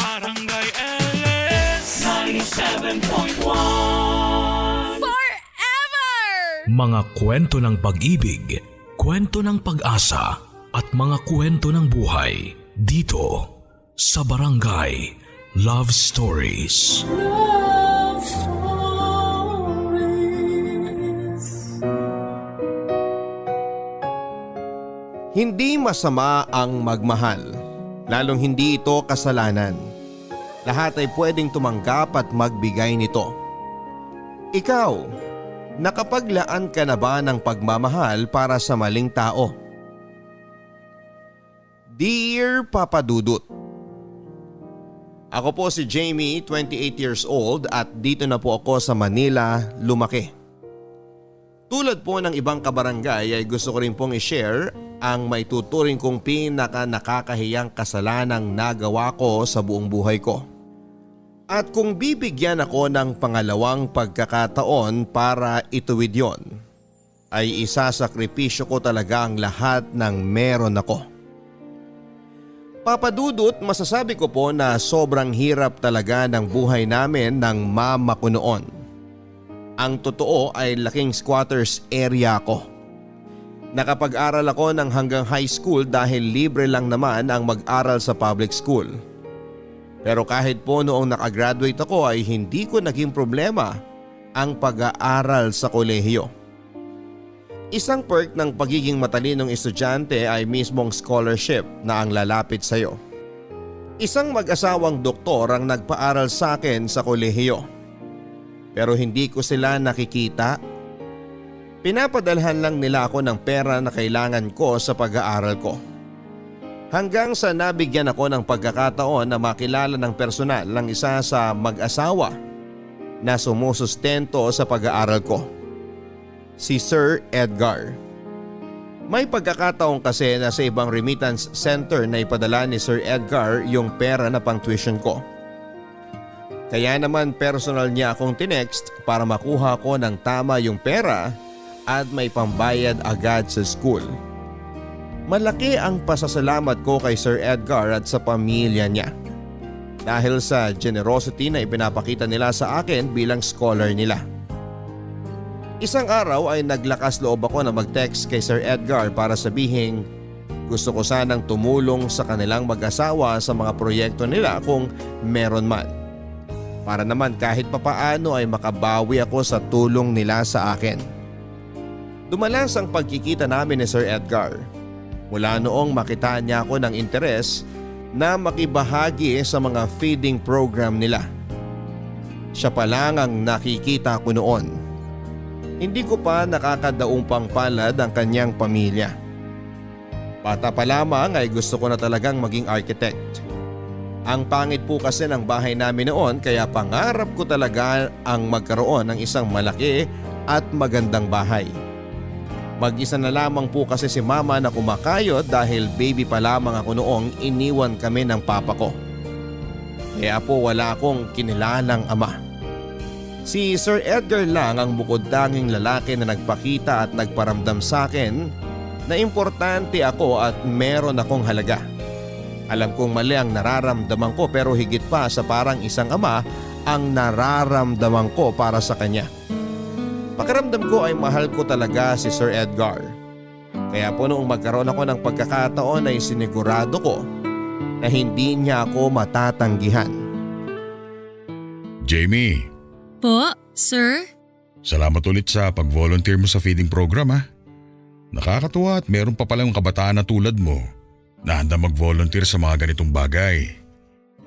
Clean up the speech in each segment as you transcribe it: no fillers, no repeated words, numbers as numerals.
Barangay LS 97.1 Forever! Mga kwento ng pag-ibig, kwento ng pag-asa at mga kwento ng buhay dito sa Barangay Love Stories. Love Stories. Hindi masama ang magmahal, lalong hindi ito kasalanan. Lahat ay pwedeng tumanggap at magbigay nito. Ikaw, nakapaglaan ka na ba ng pagmamahal para sa maling tao? Dear Papa Dudut, ako po si Jamie, 28 years old at dito na po ako sa Manila lumaki. Tulad po ng ibang kabarangay ay gusto ko rin pong i-share ang may tuturing kong nakakahiyang kasalanang nagawa ko sa buong buhay ko. At kung bibigyan ako ng pangalawang pagkakataon para ituwid yon, ay isasakripisyo ko talaga ang lahat ng meron ako. Papadudot, masasabi ko po na sobrang hirap talaga ng buhay namin ng mama ko noon. Ang totoo ay laking squatters area ko. Nakapag-aral ako ng hanggang high school dahil libre lang naman ang mag-aral sa public school. Pero kahit po noong nakagraduate ako ay hindi ko naging problema ang pag-aaral sa kolehiyo. Isang perk ng pagiging matalinong estudyante ay mismong scholarship na ang lalapit sa iyo. Isang mag-asawang doktor ang nagpaaral sa akin sa kolehiyo. Pero hindi ko sila nakikita. Pinapadalhan lang nila ako ng pera na kailangan ko sa pag-aaral ko. Hanggang sa nabigyan ako ng pagkakataon na makilala ng personal ng isa sa mag-asawa na sumusustento sa pag-aaral ko. Si Sir Edgar. May pagkakataon kasi na sa ibang remittance center na ipadala ni Sir Edgar yung pera na pang tuition ko. Kaya naman personal niya akong tinext para makuha ko ng tama yung pera at may pambayad agad sa school. Malaki ang pasasalamat ko kay Sir Edgar at sa pamilya niya. Dahil sa generosity na ipinapakita nila sa akin bilang scholar nila. Isang araw ay naglakas loob ako na mag-text kay Sir Edgar para sabihin gusto ko sanang tumulong sa kanilang mag-asawa sa mga proyekto nila kung meron man. Para naman kahit papaano ay makabawi ako sa tulong nila sa akin. Dumalas ang pagkikita namin ni Sir Edgar. Mula noong makita niya ako ng interes na makibahagi sa mga feeding program nila. Siya pa lang ang nakikita ko noon. Hindi ko pa nakakadaumpang palad ang kanyang pamilya. Bata pa lamang ay gusto ko na talagang maging architect. Ang pangit po kasi ng bahay namin noon kaya pangarap ko talaga ang magkaroon ng isang malaki at magandang bahay. Mag-isa na lamang po kasi si mama na kumakayod dahil baby pa lamang ako noong iniwan kami ng papa ko. Kaya po wala akong kinilalang ama. Si Sir Edgar lang ang bukod-tanging lalaki na nagpakita at nagparamdam sa akin na importante ako at meron akong halaga. Alam kong mali ang nararamdaman ko pero higit pa sa parang isang ama ang nararamdaman ko para sa kanya. Pakiramdam ko ay mahal ko talaga si Sir Edgar. Kaya po noong magkaroon ako ng pagkakataon ay sinigurado ko na hindi niya ako matatanggihan. Jamie, Po, sir? salamat ulit sa pag-volunteer mo sa feeding program ha. Nakakatuwa at meron pa palang kabataan na tulad mo na handa mag-volunteer sa mga ganitong bagay.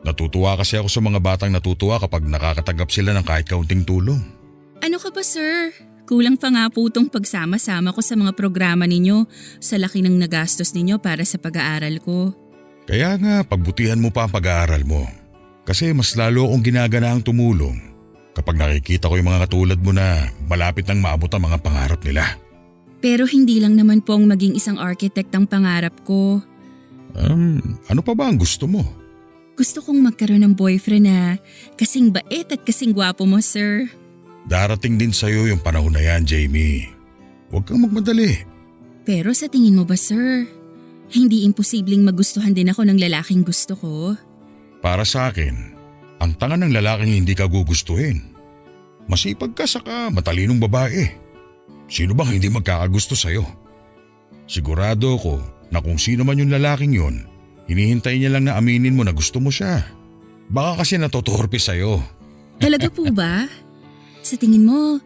Natutuwa kasi ako sa mga batang natutuwa kapag nakakatanggap sila ng kahit kaunting tulong. Ano ka ba, sir? Kulang pa nga po itong pagsama-sama ko sa mga programa ninyo sa laki ng nagastos ninyo para sa pag-aaral ko. Kaya nga pagbutihan mo pa ang pag-aaral mo. Kasi mas lalo akong ginaganaang tumulong kapag nakikita ko yung mga katulad mo na malapit nang maabot ang mga pangarap nila. Pero hindi lang naman pong maging isang architect ang pangarap ko. Ano pa ba ang gusto mo? Gusto kong magkaroon ng boyfriend na kasing bait at kasing gwapo mo, sir. Darating din sa'yo yung panahon na yan, Jamie. Huwag kang magmadali. Pero sa tingin mo ba, sir, hindi imposibleng magustuhan din ako ng lalaking gusto ko? Para sa akin, ang tanga ng lalaking hindi ka gugustuhin. Masipag ka saka matalinong babae. Sino bang hindi magkakagusto sa'yo? Sigurado ko na kung sino man yung lalaking yun, hinihintay niya lang na aminin mo na gusto mo siya. Baka kasi natotorpe sa'yo. Talaga po ba? Sa tingin mo,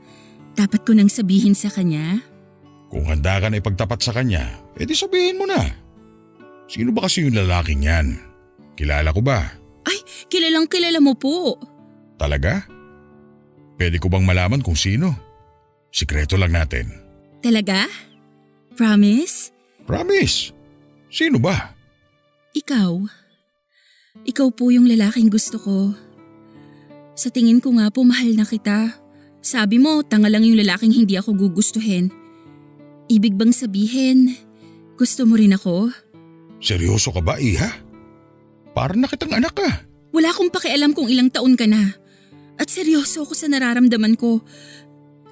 dapat ko nang sabihin sa kanya? Kung handa ka na ipagtapat sa kanya, edi sabihin mo na. Sino ba kasi yung lalaking yan? Kilala ko ba? Ay, kilalang kilala mo po. Talaga? Pwede ko bang malaman kung sino? Sikreto lang natin. Talaga? Promise? Promise? Sino ba? Ikaw. Ikaw po yung lalaking gusto ko. Sa tingin ko nga po mahal na kita. Sabi mo, tanga lang yung lalaking hindi ako gugustuhin. Ibig bang sabihin, gusto mo rin ako? Seryoso ka ba, Iha? Parang nakitang anak ka. Wala akong pakialam kung ilang taon ka na. At seryoso ako sa nararamdaman ko.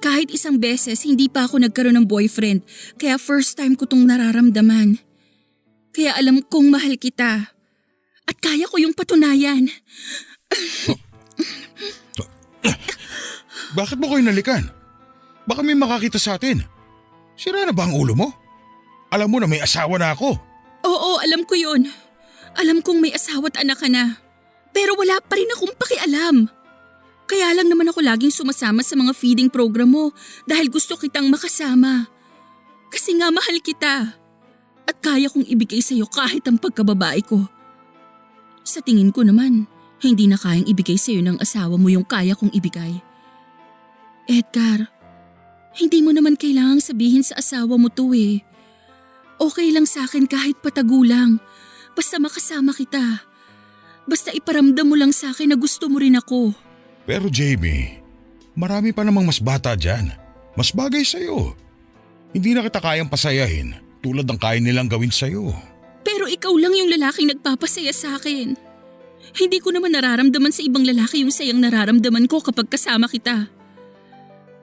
Kahit isang beses, hindi pa ako nagkaroon ng boyfriend. Kaya first time ko tong nararamdaman. Kaya alam kong mahal kita. At kaya ko yung patunayan. Bakit mo ko inalikan? Baka may makakita sa atin. Sira na ba ang ulo mo? Alam mo na may asawa na ako. Oo, alam ko yun. Alam kong may asawa at anak ka na. Pero wala pa rin akong pakialam. Kaya lang naman ako laging sumasama sa mga feeding program mo dahil gusto kitang makasama. Kasi nga mahal kita. At kaya kong ibigay sa'yo kahit ang pagkababae ko. Sa tingin ko naman, hindi na kayang ibigay sa'yo ng asawa mo yung kaya kong ibigay. Edgar, hindi mo naman kailangang sabihin sa asawa mo to eh. Okay lang sa akin kahit patagulang. Basta makasama kita. Basta iparamdam mo lang sa akin na gusto mo rin ako. Pero Jamie, marami pa namang mas bata dyan. Mas bagay sa'yo. Hindi na kita kayang pasayahin tulad ng kaya nilang gawin sa'yo. Pero ikaw lang yung lalaking nagpapasaya sa akin. Hindi ko naman nararamdaman sa ibang lalaki yung sayang nararamdaman ko kapag kasama kita.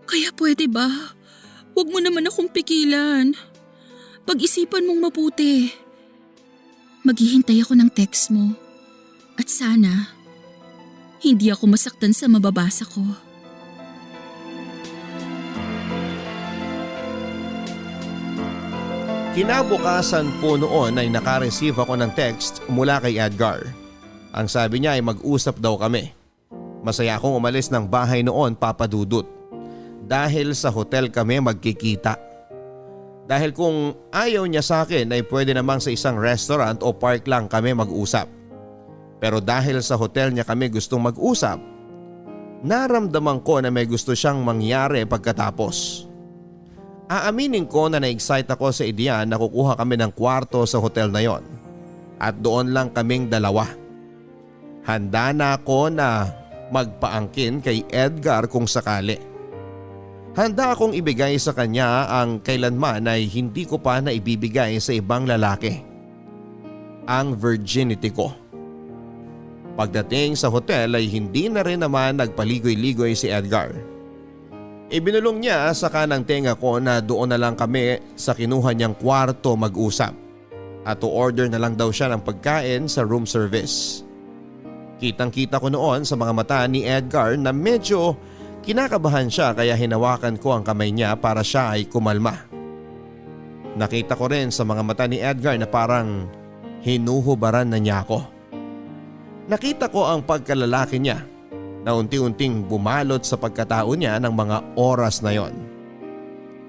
Kaya pwede ba? Huwag mo naman akong pigilan. Pag-isipan mong mabuti. Maghihintay ako ng text mo. At sana, hindi ako masaktan sa mababasa ko. Kinabukasan po noon ay nakareceive ako ng text mula kay Edgar. Ang sabi niya ay mag-usap daw kami. Masaya akong umalis ng bahay noon, Papa Dudut. Dahil sa hotel kami magkikita. Dahil kung ayaw niya sa akin ay pwede namang sa isang restaurant o park lang kami mag-usap. Pero dahil sa hotel niya kami gustong mag-usap, naramdaman ko na may gusto siyang mangyari pagkatapos. Aaminin ko na na-excite ako sa ideya na kukuha kami ng kwarto sa hotel na yon. At doon lang kaming dalawa. Handa na ako na magpaangkin kay Edgar kung sakali. Handa akong ibigay sa kanya ang kailanman ay hindi ko pa naibibigay sa ibang lalaki. Ang virginity ko. Pagdating sa hotel ay hindi na rin naman nagpaligoy-ligoy si Edgar. Ibinulong niya sa kanang tenga ko na doon na lang kami sa kinuha niyang kwarto mag-usap. At to-order na lang daw siya ng pagkain sa room service. Kitang-kita ko noon sa mga mata ni Edgar na medyo kinakabahan siya kaya hinawakan ko ang kamay niya para siya ay kumalma. Nakita ko rin sa mga mata ni Edgar na parang hinuhubaran na niya ako. Nakita ko ang pagkalalaki niya na unti-unting bumalot sa pagkatao niya ng mga oras na yon.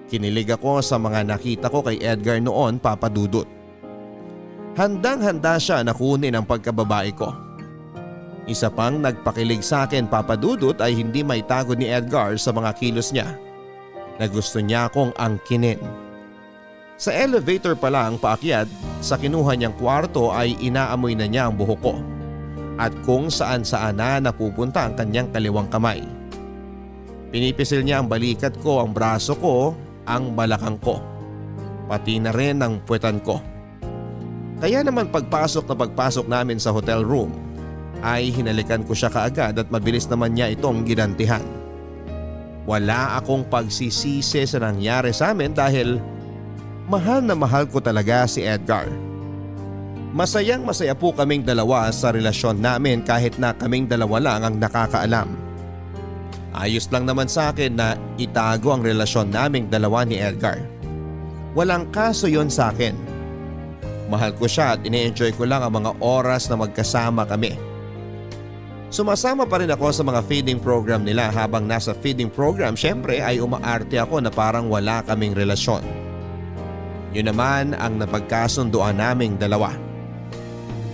Kinilig ako sa mga nakita ko kay Edgar noon, Papa Dudut. Handang-handa siya na kunin ang pagkababae ko. Isa pang nagpakilig sa akin, Papa Dudut, ay hindi maitago ni Edgar sa mga kilos niya na gusto niya akong angkinin. Sa elevator pa lang paakyat sa kinuha niyang kwarto ay inaamoy na niya ang buhok ko at kung saan-saan na napupunta ang kanyang kaliwang kamay. Pinipisil niya ang balikat ko, ang braso ko, ang balakang ko, pati na rin ang puwetan ko. Kaya naman pagpasok namin sa hotel room ay hinalikan ko siya kaagad at mabilis naman niya itong ginantihan. Wala akong pagsisisi sa nangyari sa amin dahil mahal na mahal ko talaga si Edgar. Masayang masaya po kaming dalawa sa relasyon namin kahit na kaming dalawa lang ang nakakaalam. Ayos lang naman sa akin na itago ang relasyon naming dalawa ni Edgar. Walang kaso yon sa akin. Mahal ko siya at ine-enjoy ko lang ang mga oras na magkasama kami. Sumasama pa rin ako sa mga feeding program nila. Habang nasa feeding program, syempre ay umaarte ako na parang wala kaming relasyon. Yun naman ang napagkasunduan naming dalawa.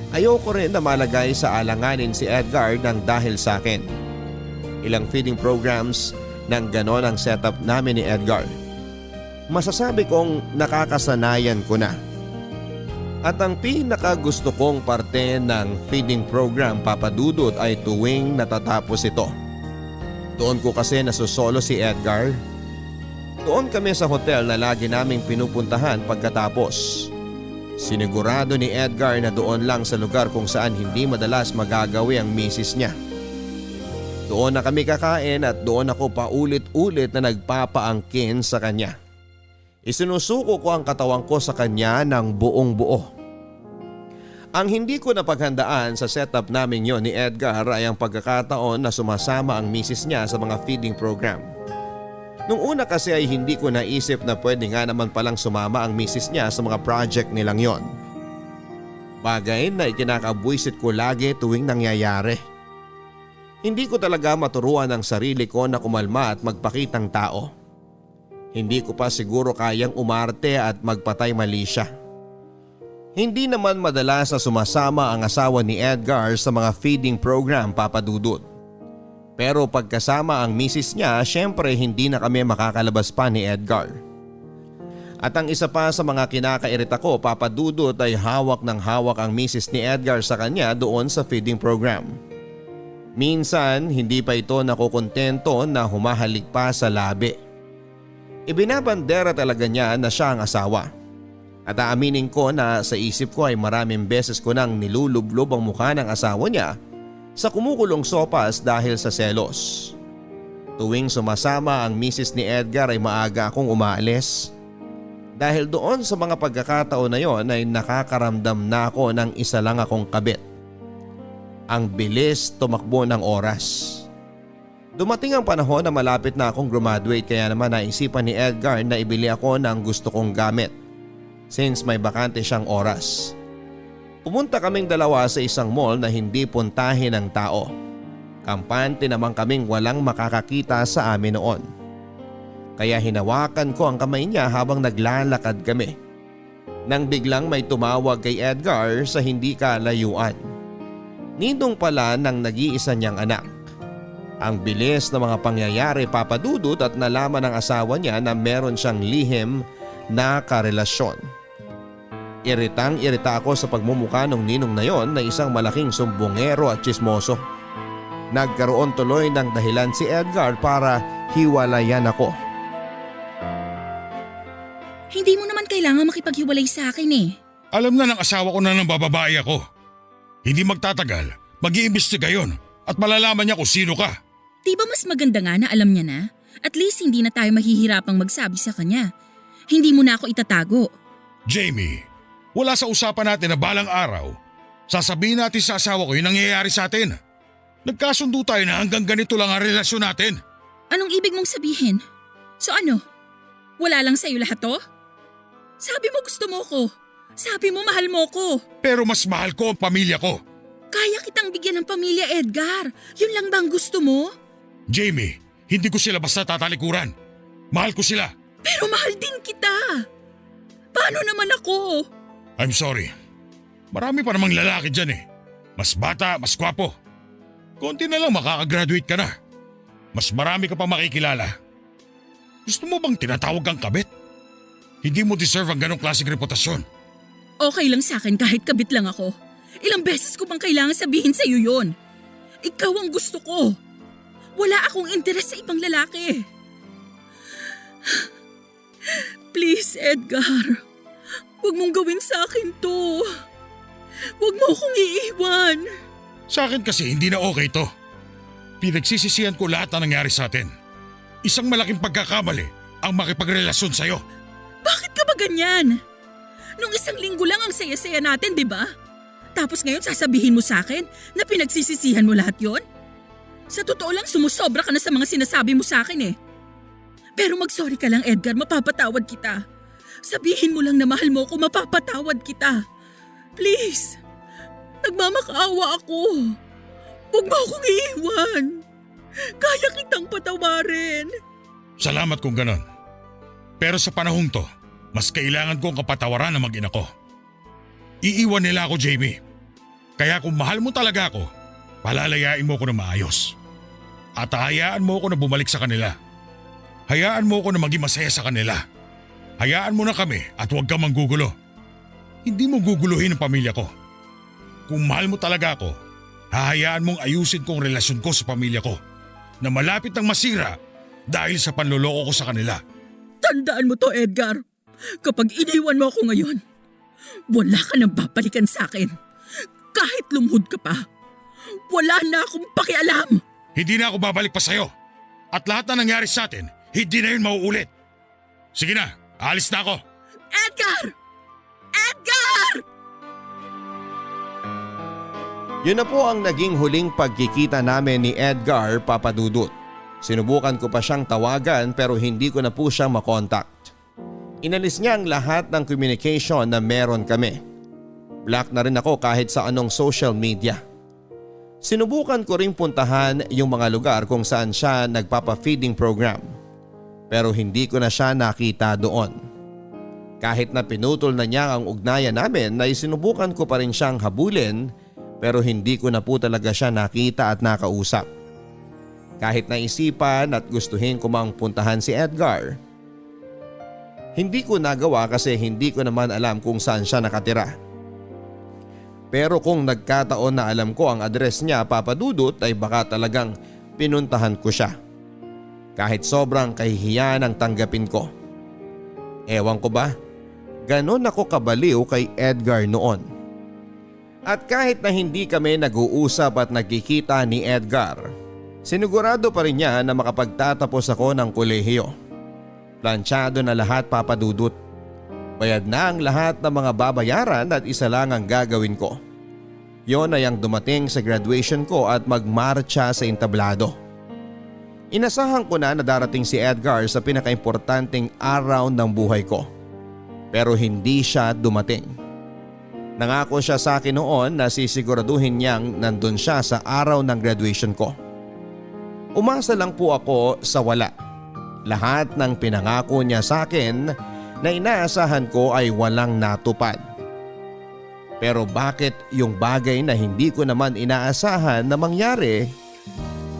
Ayoko rin na malagay sa alanganin si Edgar ng dahil sa akin. Ilang feeding programs nang ganon ang setup namin ni Edgar. Masasabi kong nakakasanayan ko na. At ang pinakagusto kong parte ng feeding program, Papa Dudut, ay tuwing natatapos ito. Doon ko kasi nasusolo si Edgar. Doon kami sa hotel na lagi naming pinupuntahan pagkatapos. Sinigurado ni Edgar na doon lang sa lugar kung saan hindi madalas magagawi ang misis niya. Doon na kami kakain at doon ako paulit-ulit na nagpapaangkin sa kanya. Isinusuko ko ang katawan ko sa kanya ng buong buo. Ang hindi ko napaghandaan sa setup namin yon ni Edgar ay ang pagkakataon na sumasama ang misis niya sa mga feeding program. Nung una kasi ay hindi ko naisip na pwede nga naman palang sumama ang misis niya sa mga project nilang yon. Bagay na ikinakabwisit ko lagi tuwing nangyayari. Hindi ko talaga maturuan ang sarili ko na kumalma at magpakitang tao. Hindi ko pa siguro kayang umarte at magpatay mali siya. Hindi naman madalas na sumasama ang asawa ni Edgar sa mga feeding program, Papa Dudut. Pero pagkasama ang misis niya, syempre hindi na kami makakalabas pa ni Edgar. At ang isa pa sa mga kinakairita ko, Papa Dudut, ay hawak ng hawak ang misis ni Edgar sa kanya doon sa feeding program. Minsan hindi pa ito nakukontento na humahalik pa sa labi. Ibinabandera talaga niya na siya ang asawa. At aaminin ko na sa isip ko ay maraming beses ko nang nilulublob ang mukha ng asawa niya sa kumukulong sopas dahil sa selos. Tuwing sumasama ang misis ni Edgar ay maaga akong umaalis. Dahil doon sa mga pagkakataon na yon ay nakakaramdam na ako ng isa lang akong kabit. Ang bilis tumakbo ng oras. Dumating ang panahon na malapit na akong graduate kaya naman naisipan ni Edgar na ibili ako ng gusto kong gamit since may bakante siyang oras. Pumunta kaming dalawa sa isang mall na hindi puntahin ng tao. Kampante naman kaming walang makakakita sa amin noon. Kaya hinawakan ko ang kamay niya habang naglalakad kami. Nang biglang may tumawag kay Edgar sa hindi kalayuan. Ninong pala ng nag-iisa niyang anak. Ang bilis ng mga pangyayari, Papa Dudut, at nalaman ng asawa niya na meron siyang lihim na karelasyon. Iritang-irita ako sa pagmumukha ng ninong na yon na isang malaking sumbongero at tsismoso. Nagkaroon tuloy ng dahilan si Edgar para hiwalayan ako. Hindi mo naman kailangan makipaghiwalay sa akin eh. Alam na ng asawa ko na nang bababae ako. Hindi magtatagal, mag-iimbestiga yon at malalaman niya kung sino ka. Di ba mas maganda nga na alam niya na? At least hindi na tayo mahihirapang magsabi sa kanya. Hindi mo na ako itatago. Jamie, wala sa usapan natin na balang araw, sasabihin natin sa asawa ko yung nangyayari sa atin. Nagkasundo tayo na hanggang ganito lang ang relasyon natin. Anong ibig mong sabihin? So ano? Wala lang sa'yo lahat to? Sabi mo gusto mo ko. Sabi mo mahal mo ko. Pero mas mahal ko ang pamilya ko. Kaya kitang bigyan ng pamilya, Edgar. Yun lang bang gusto mo? Jamie, hindi ko sila basta tatalikuran. Mahal ko sila. Pero mahal din kita. Paano naman ako? I'm sorry. Marami pa namang lalaki dyan eh. Mas bata, mas gwapo. Konti na lang makakagraduate ka na. Mas marami ka pa makikilala. Gusto mo bang tinatawag kang kabit? Hindi mo deserve ang ganong klaseng reputasyon. Okay lang sa akin kahit kabit lang ako. Ilang beses ko bang kailangan sabihin sa'yo yun? Ikaw ang gusto ko. Wala akong interes sa ibang lalaki. Please, Edgar. Huwag mong gawin sa akin to. Huwag mo akong iiwan. Sa akin kasi hindi na okay to. Pinagsisisihan ko lahat na nangyari sa atin. Isang malaking pagkakamali ang makipagrelasyon sa'yo. Bakit ka ba ganyan? Nung isang linggo lang ang saya-saya natin, di ba? Tapos ngayon sasabihin mo sa akin na pinagsisisihan mo lahat yon? Sa totoo lang sumusobra ka na sa mga sinasabi mo sa akin eh. Pero mag-sorry ka lang Edgar, mapapatawad kita. Sabihin mo lang na mahal mo ako, mapapatawad kita. Please, nagmamakaawa ako. Huwag mo akong iiwan. Kaya kitang patawarin. Salamat kung ganon. Pero sa panahong to, mas kailangan kong kapatawaran ng mag-ina ko. Iiwan nila ako, JB. Kaya kung mahal mo talaga ako, palalayain mo ko na maayos. At hayaan mo ko na bumalik sa kanila. Hayaan mo ko na maging masaya sa kanila. Hayaan mo na kami at huwag kang manggugulo. Hindi mo guguluhin ang pamilya ko. Kung mahal mo talaga ako, hahayaan mong ayusin kong relasyon ko sa pamilya ko na malapit ng masira dahil sa panloloko ko sa kanila. Tandaan mo to Edgar. Kapag iniwan mo ako ngayon, wala ka nang babalikan sa akin. Kahit lumuhod ka pa, wala na akong pakialam. Hindi na ako babalik pa sa'yo. At lahat na nangyari sa atin, hindi na yun mauulit. Sige na, alis na ako. Edgar! Edgar! Yun na po ang naging huling pagkikita namin ni Edgar Papadudut. Sinubukan ko pa siyang tawagan pero hindi ko na po siya makontakt. Inalis niya ang lahat ng communication na meron kami. Block na rin ako kahit sa anong social media. Sinubukan ko ring puntahan yung mga lugar kung saan siya nagpapa-feeding program. Pero hindi ko na siya nakita doon. Kahit na pinutol na niya ang ugnayan namin ay sinubukan ko pa rin siyang habulin pero hindi ko na po talaga siya nakita at nakausap. Kahit naisipan at gustuhin ko mang puntahan si Edgar, hindi ko nagawa kasi hindi ko naman alam kung saan siya nakatira. Pero kung nagkataon na alam ko ang address niya Papadudut ay baka talagang pinuntahan ko siya. Kahit sobrang kahihiyan ang tanggapin ko. Ewan ko ba, ganon ako kabaliw kay Edgar noon. At kahit na hindi kami nag-uusap at nagkikita ni Edgar, sinigurado pa rin niya na makapagtatapos ako ng kolehiyo. Planchado na lahat Papadudut. Bayad na ang lahat ng mga babayaran at isa lang ang gagawin ko. Yon ay ang dumating sa graduation ko at magmarcha sa entablado. Inasahan ko na darating si Edgar sa pinakaimportanteng araw ng buhay ko. Pero hindi siya dumating. Nangako siya sa akin noon na sisiguraduhin niyang nandun siya sa araw ng graduation ko. Umasa lang po ako sa wala. Lahat ng pinangako niya sa akin na inaasahan ko ay walang natupad. Pero bakit yung bagay na hindi ko naman inaasahan na mangyari,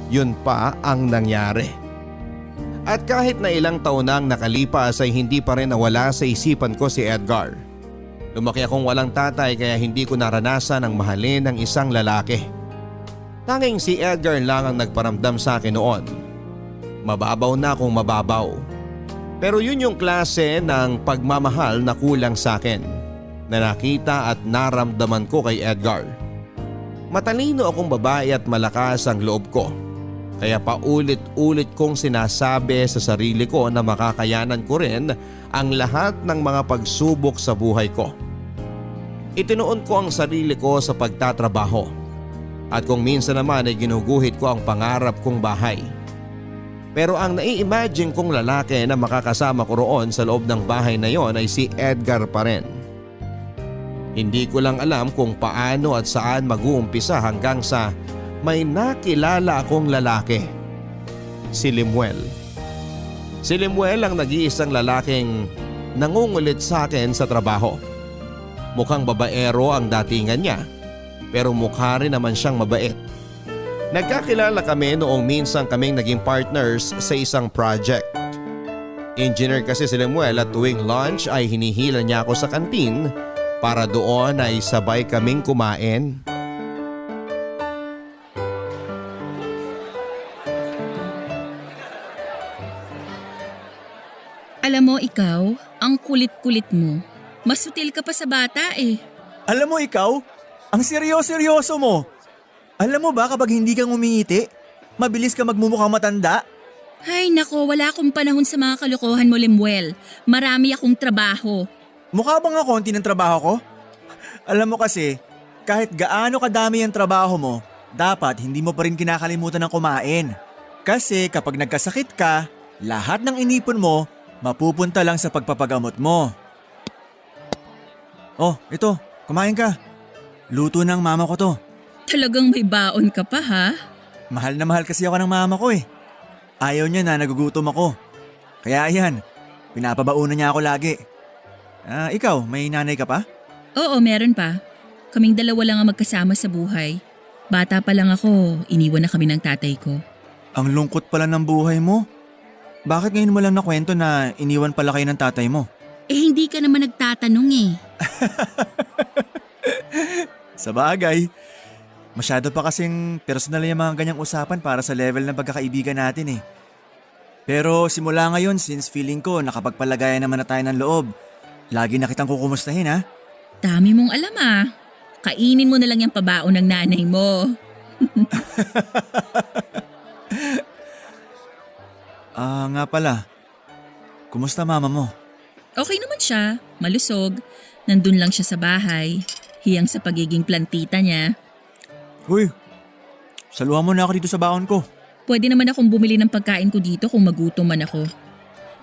yun pa ang nangyari. At kahit na ilang taon nang nakalipas ay hindi pa rin nawala sa isipan ko si Edgar. Lumaki akong walang tatay kaya hindi ko naranasan ang mahalin ng isang lalaki. Tanging si Edgar lang ang nagparamdam sa akin noon. Mababaw na kung mababaw. Pero yun yung klase ng pagmamahal na kulang sa akin na nakita at naramdaman ko kay Edgar. Matalino akong babae at malakas ang loob ko. Kaya paulit-ulit kong sinasabi sa sarili ko na makakayanan ko rin ang lahat ng mga pagsubok sa buhay ko. Itinuon ko ang sarili ko sa pagtatrabaho. At kung minsan naman ay ginuguhit ko ang pangarap kong bahay. Pero ang nai-imagine kong lalaki na makakasama ko roon sa loob ng bahay na yon ay si Edgar pa rin. Hindi ko lang alam kung paano at saan mag-uumpisa hanggang sa may nakilala akong lalaki. Si Limuel. Si Limuel ang nag-iisang lalaking nangungulit sa akin sa trabaho. Mukhang babaero ang datingan niya pero mukha rin naman siyang mabait. Nagkakilala kami noong minsan kaming naging partners sa isang project. Engineer kasi si Limuel at tuwing lunch ay hinihila niya ako sa kantin para doon ay sabay kaming kumain. Alam mo ikaw, ang kulit-kulit mo. Mas sutil ka pa sa bata eh. Alam mo ikaw, ang seryoso-seryoso mo. Alam mo ba kapag hindi kang umingiti, mabilis ka magmumukhang matanda? Hay nako, wala akong panahon sa mga kalokohan mo Limuel. Marami akong trabaho. Mukha bang nga konti ng trabaho ko? Alam mo kasi, kahit gaano kadami ang trabaho mo, dapat hindi mo pa rin kinakalimutan ng kumain. Kasi kapag nagkasakit ka, lahat ng inipon mo mapupunta lang sa pagpapagamot mo. Oh, ito, kumain ka. Luto ng mama ko to. Talagang may baon ka pa ha? Mahal na mahal kasi ako ng mama ko eh. Ayaw niya na nagugutom ako. Kaya ayan, pinapabaunan niya ako lagi. Ikaw, may nanay ka pa? Oo, meron pa. Kaming dalawa lang ang magkasama sa buhay. Bata pa lang ako, iniwan na kami ng tatay ko. Ang lungkot pala ng buhay mo. Bakit ngayon mo lang nakwento na iniwan pala kayo ng tatay mo? Eh hindi ka naman nagtatanong eh. Sa bagay, masyado pa kasing personal yung mga ganyang usapan para sa level ng pagkakaibigan natin eh. Pero simula ngayon, since feeling ko nakapagpalagayan naman na tayo ng loob, lagi na kitang kukumustahin ha. Dami mong alam ah. Kainin mo na lang yung pabaon ng nanay mo. Nga pala. Kumusta mama mo? Okay naman siya, malusog. Nandun lang siya sa bahay. Hiyang sa pagiging plantita niya. Uy, saluhan mo na ako dito sa baon ko. Pwede naman akong bumili ng pagkain ko dito kung magutom man ako.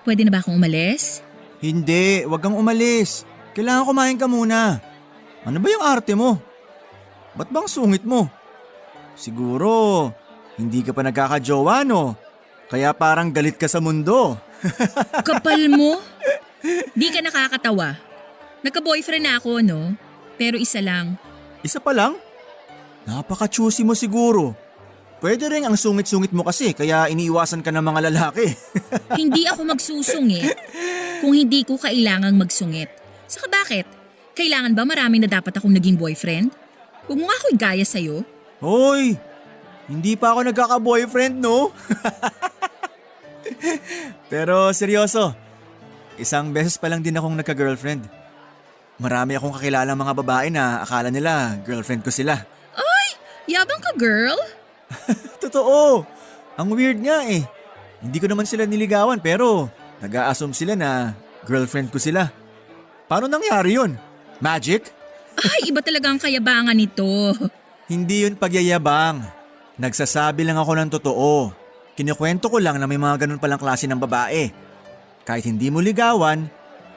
Pwede na ba akong umalis? Hindi, wag kang umalis. Kailangan kumain ka muna. Ano ba yung arte mo? Ba't bang sungit mo? Siguro, hindi ka pa nagkakajowa no? Kaya parang galit ka sa mundo. Kapal mo? Di ka nakakatawa. Nagka-boyfriend na ako, no? Pero isa lang. Isa pa lang? Napaka-choosy mo siguro. Pwede rin ang sungit-sungit mo kasi kaya iniiwasan ka ng mga lalaki. Hindi ako magsusungit kung hindi ko kailangang magsungit. Saka bakit? Kailangan ba marami na dapat akong naging boyfriend? Huwag mo nga ako igaya sa'yo. Hoy! Hindi pa ako nagkaka-boyfriend, no? Pero seryoso, isang beses pa lang din akong nagka-girlfriend. Marami akong kakilalang mga babae na akala nila girlfriend ko sila. Ay! Yabang ka, girl! Totoo! Ang weird nga eh. Hindi ko naman sila niligawan pero nag-a-assume sila na girlfriend ko sila. Paano nangyari yun? Magic? Ay, iba talaga ang kayabangan nito. Hindi yun pagyayabang. Nagsasabi lang ako ng totoo. Kinikwento ko lang na may mga ganun palang klase ng babae. Kahit hindi mo ligawan,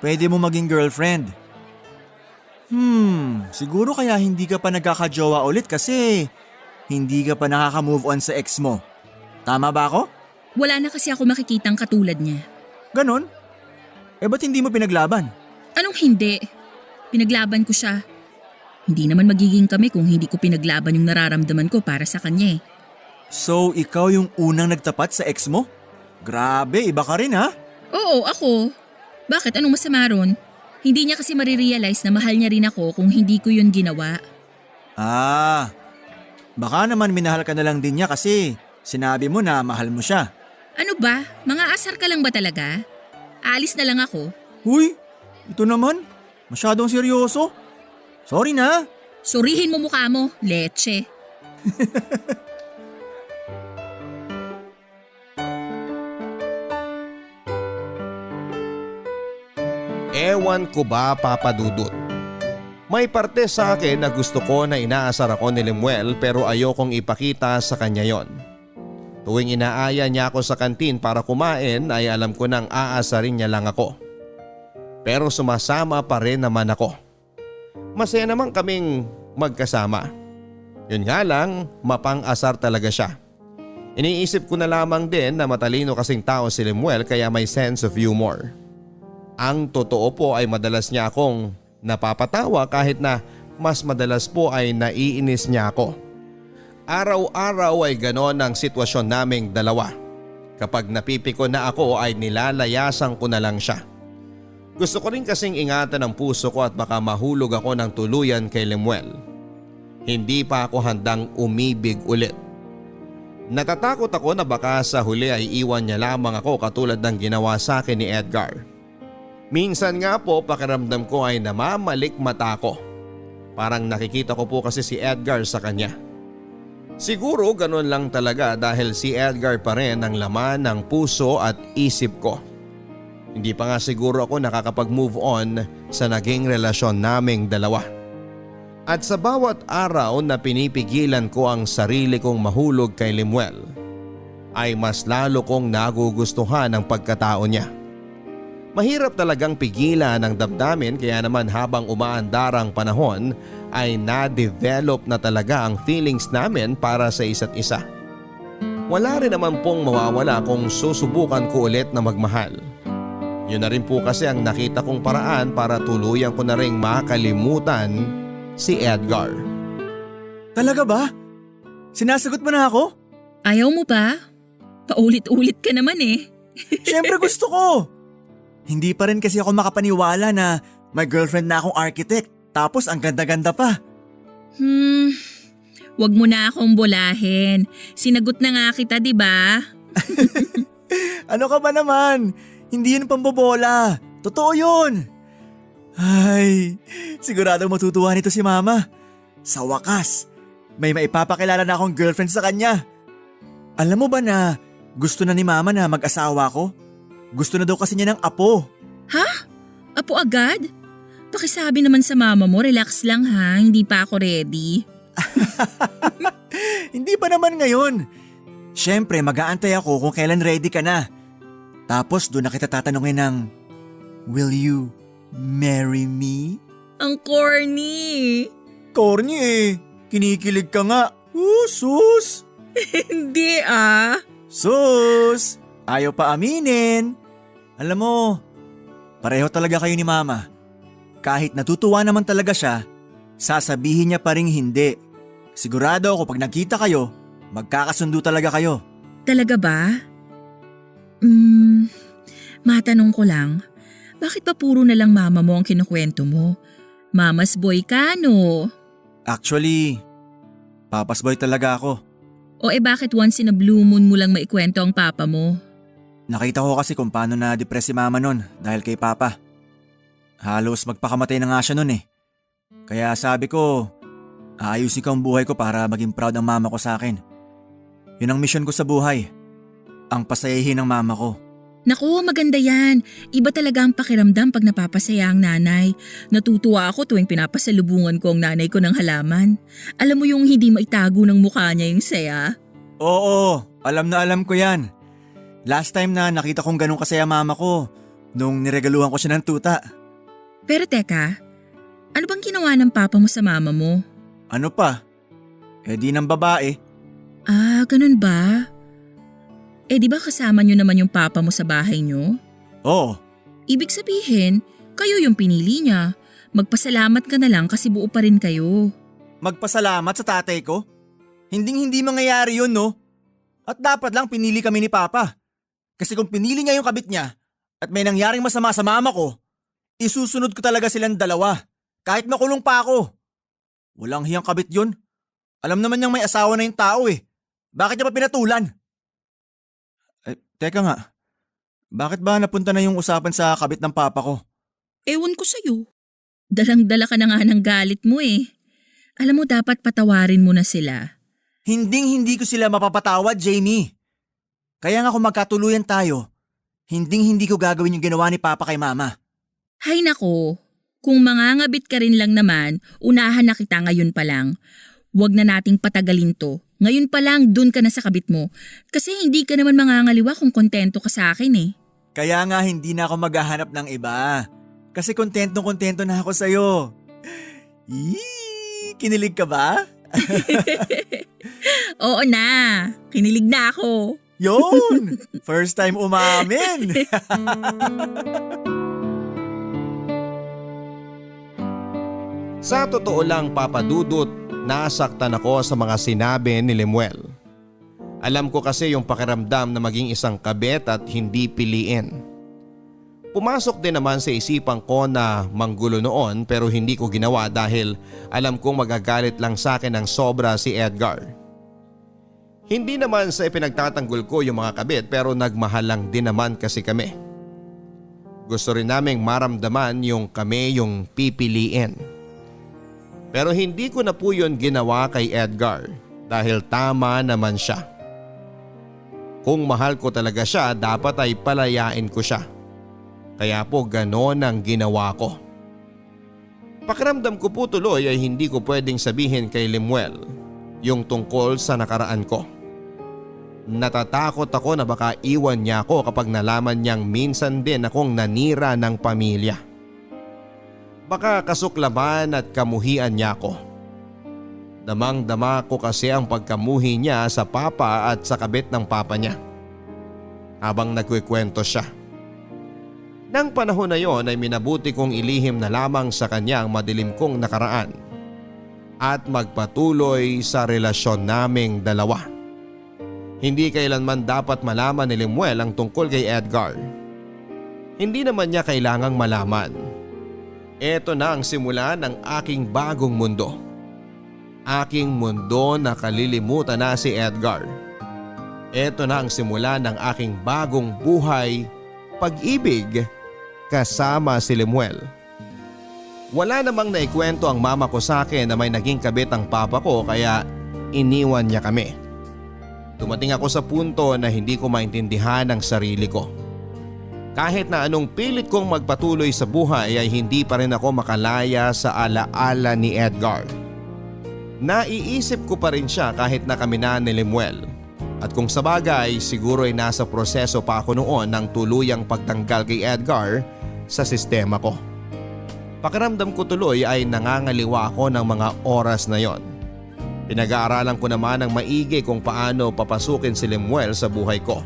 pwede mo maging girlfriend. Siguro kaya hindi ka pa nagkakajowa ulit kasi hindi ka pa nakaka-move on sa ex mo. Tama ba ako? Wala na kasi ako makikitang katulad niya. Ganon? Eh ba't hindi mo pinaglaban? Anong hindi? Pinaglaban ko siya. Hindi naman magiging kami kung hindi ko pinaglaban yung nararamdaman ko para sa kanya eh. So ikaw yung unang nagtapat sa ex mo? Grabe, iba ka rin ha? Oo, ako. Bakit? Anong masama ron? Hindi niya kasi marirealize na mahal niya rin ako kung hindi ko yun ginawa. Baka naman minahal ka na lang din niya kasi sinabi mo na mahal mo siya. Ano ba? Mga asar ka lang ba talaga? Aalis na lang ako. Huy, ito naman. Masyadong seryoso. Sorry na. Surihin mo mukha mo, leche. Ewan ko ba, Papa Dudut? May parte sa akin na gusto ko na inaasar ako ni Lemuel pero ayokong ipakita sa kanya yon. Tuwing inaaya niya ako sa kantin para kumain ay alam ko nang aasarin niya lang ako. Pero sumasama pa rin naman ako. Masaya naman kaming magkasama. Yun nga lang, mapang-asar talaga siya. Iniisip ko na lamang din na matalino kasing tao si Lemuel kaya may sense of humor. Ang totoo po ay madalas niya akong napapatawa kahit na mas madalas po ay naiinis niya ako. Araw-araw ay ganon ang sitwasyon naming dalawa. Kapag napipiko na ako ay nilalayasan ko na lang siya. Gusto ko rin kasing ingatan ang puso ko at baka mahulog ako ng tuluyan kay Lemuel. Hindi pa ako handang umibig ulit. Natatakot ako na baka sa huli ay iwan niya lamang ako katulad ng ginawa sa akin ni Edgar. Minsan nga po pakiramdam ko ay namamalik mata ko. Parang nakikita ko po kasi si Edgar sa kanya. Siguro ganun lang talaga dahil si Edgar pa rin ang laman ng puso at isip ko. Hindi pa nga siguro ako nakakapag-move on sa naging relasyon naming dalawa. At sa bawat araw na pinipigilan ko ang sarili kong mahulog kay Lemuel, ay mas lalo kong nagugustuhan ang pagkatao niya. Mahirap talagang pigilan ang damdamin, kaya naman habang umaandar ang panahon ay na-develop na talaga ang feelings namin para sa isa't isa. Wala rin naman pong mawawala kung susubukan ko ulit na magmahal. Yun na rin po kasi ang nakita kong paraan para tuluyan ko na ring makalimutan si Edgar. Talaga ba? Sinasagot mo na ako? Ayaw mo ba? Paulit-ulit ka naman eh. Siyempre gusto ko! Hindi pa rin kasi ako makapaniwala na may girlfriend na akong architect tapos ang ganda-ganda pa. Wag mo na akong bolahin. Sinagot na nga kita, di ba? Ano ka ba naman? Hindi yun pambobola. Totoo yun. Ay, sigurado matutuwa nito si Mama. Sa wakas, may maipapakilala na akong girlfriend sa kanya. Alam mo ba na gusto na ni Mama na mag-asawa ko? Gusto na daw kasi niya ng apo. Ha? Apo agad? Pakisabi naman sa mama mo, relax lang ha, hindi pa ako ready. Hindi pa naman ngayon. Siyempre, mag-aantay ako kung kailan ready ka na. Tapos doon na kita tatanungin ng, will you marry me? Ang corny. Corny eh. Kinikilig ka nga. Sus! Hindi ah. Sus! Ayaw pa aminin. Alam mo, pareho talaga kayo ni Mama. Kahit natutuwa naman talaga siya, sasabihin niya pa ring hindi. Sigurado ako pag nagkita kayo, magkakasundo talaga kayo. Talaga ba? Matanong ko lang, bakit pa puro na lang mama mo ang kinukwento mo? Mama's boy ka, no? Actually, papa's boy talaga ako. O bakit once in a blue moon mo lang maikwento ang papa mo? Nakita ko kasi kung paano na-depress si Mama nun dahil kay Papa. Halos magpakamatay na nga siya nun eh. Kaya sabi ko, aayusin ko ang buhay ko para maging proud ang mama ko sa akin. Yun ang mission ko sa buhay. Ang pasayahin ng mama ko. Naku, maganda yan. Iba talaga ang pakiramdam pag napapasaya ang nanay. Natutuwa ako tuwing pinapasalubungan ko ang nanay ko ng halaman. Alam mo yung hindi maitago ng mukha niya yung saya? Oo, alam na alam ko yan. Last time na nakita kong ganun kasaya mama ko, nung niregaluhan ko siya ng tuta. Pero teka, ano bang ginawa ng papa mo sa mama mo? Ano pa? Di ng babae. Ah, ganun ba? Di ba kasama niyo naman yung papa mo sa bahay niyo? Oo. Ibig sabihin, kayo yung pinili niya. Magpasalamat ka na lang kasi buo pa rin kayo. Magpasalamat sa tatay ko? Hindi mangyayari yun, no? At dapat lang pinili kami ni Papa. Kasi kung pinili niya yung kabit niya at may nangyaring masama sa mama ko, isusunod ko talaga silang dalawa. Kahit makulong pa ako. Walang hiyang kabit yun. Alam naman niyang may asawa na yung tao eh. Bakit niya pa pinatulan? Teka nga. Bakit ba napunta na yung usapan sa kabit ng papa ko? Ewan ko sa'yo. Dalang-dala ka na nga ng galit mo eh. Alam mo dapat patawarin mo na sila. Hindi ko sila mapapatawad, Jamie. Kaya nga kung magkatuluyan tayo, hindi ko gagawin yung ginawa ni Papa kay Mama. Hay nako, kung mangangabit ka rin lang naman, unahan na kita ngayon pa lang. Huwag na nating patagalin to. Ngayon pa lang dun ka na sa kabit mo. Kasi hindi ka naman mangangaliwa kung kontento ka sa akin eh. Kaya nga hindi na ako maghahanap ng iba. Kasi kontento na ako sa'yo. Kinilig ka ba? Oo na, kinilig na ako. Yun! First time umamin! Sa totoo lang, Papa Dudut, nasaktan ako sa mga sinabi ni Lemuel. Alam ko kasi yung pakiramdam na maging isang kabet at hindi piliin. Pumasok din naman sa isipan ko na manggulo noon pero hindi ko ginawa dahil alam kong magagalit lang sa akin ng sobra si Edgar. Hindi naman sa ipinagtatanggol ko yung mga kabit pero nagmahal lang din naman kasi kami. Gusto rin naming maramdaman yung kami yung pipiliin. Pero hindi ko na po yun ginawa kay Edgar dahil tama naman siya. Kung mahal ko talaga siya, dapat ay palayain ko siya. Kaya po ganon ang ginawa ko. Pakiramdam ko po tuloy ay hindi ko pwedeng sabihin kay Lemuel yung tungkol sa nakaraan ko. Natatakot ako na baka iwan niya ako kapag nalaman niyang minsan din akong nanira ng pamilya. Baka kasuklaman at kamuhian niya ako. Damang-dama ko kasi ang pagkamuhi niya sa papa at sa kabit ng papa niya. Habang nagkukwento siya. Nang panahon na yon ay minabuti kong ilihim na lamang sa kanya ang madilim kong nakaraan at magpatuloy sa relasyon naming dalawa. Hindi kailanman dapat malaman ni Lemuel ang tungkol kay Edgar. Hindi naman niya kailangang malaman. Ito na ang simula ng aking bagong mundo. Aking mundo na kalilimutan na si Edgar. Ito na ang simula ng aking bagong buhay, pag-ibig, kasama si Lemuel. Wala namang naikwento ang mama ko sa akin na may naging kabit ang papa ko kaya iniwan niya kami. Dumating ako sa punto na hindi ko maintindihan ang sarili ko. Kahit na anong pilit kong magpatuloy sa buhay ay hindi pa rin ako makalaya sa alaala ni Edgar. Naiisip ko pa rin siya kahit na kami na ni Lemuel. At kung sabagay siguro ay nasa proseso pa ako noon ng tuluyang pagtanggal kay Edgar sa sistema ko. Pakiramdam ko tuloy ay nangangaliwa ako ng mga oras na yon. Pinag-aaralan ko naman ng maigi kung paano papasukin si Lemuel sa buhay ko.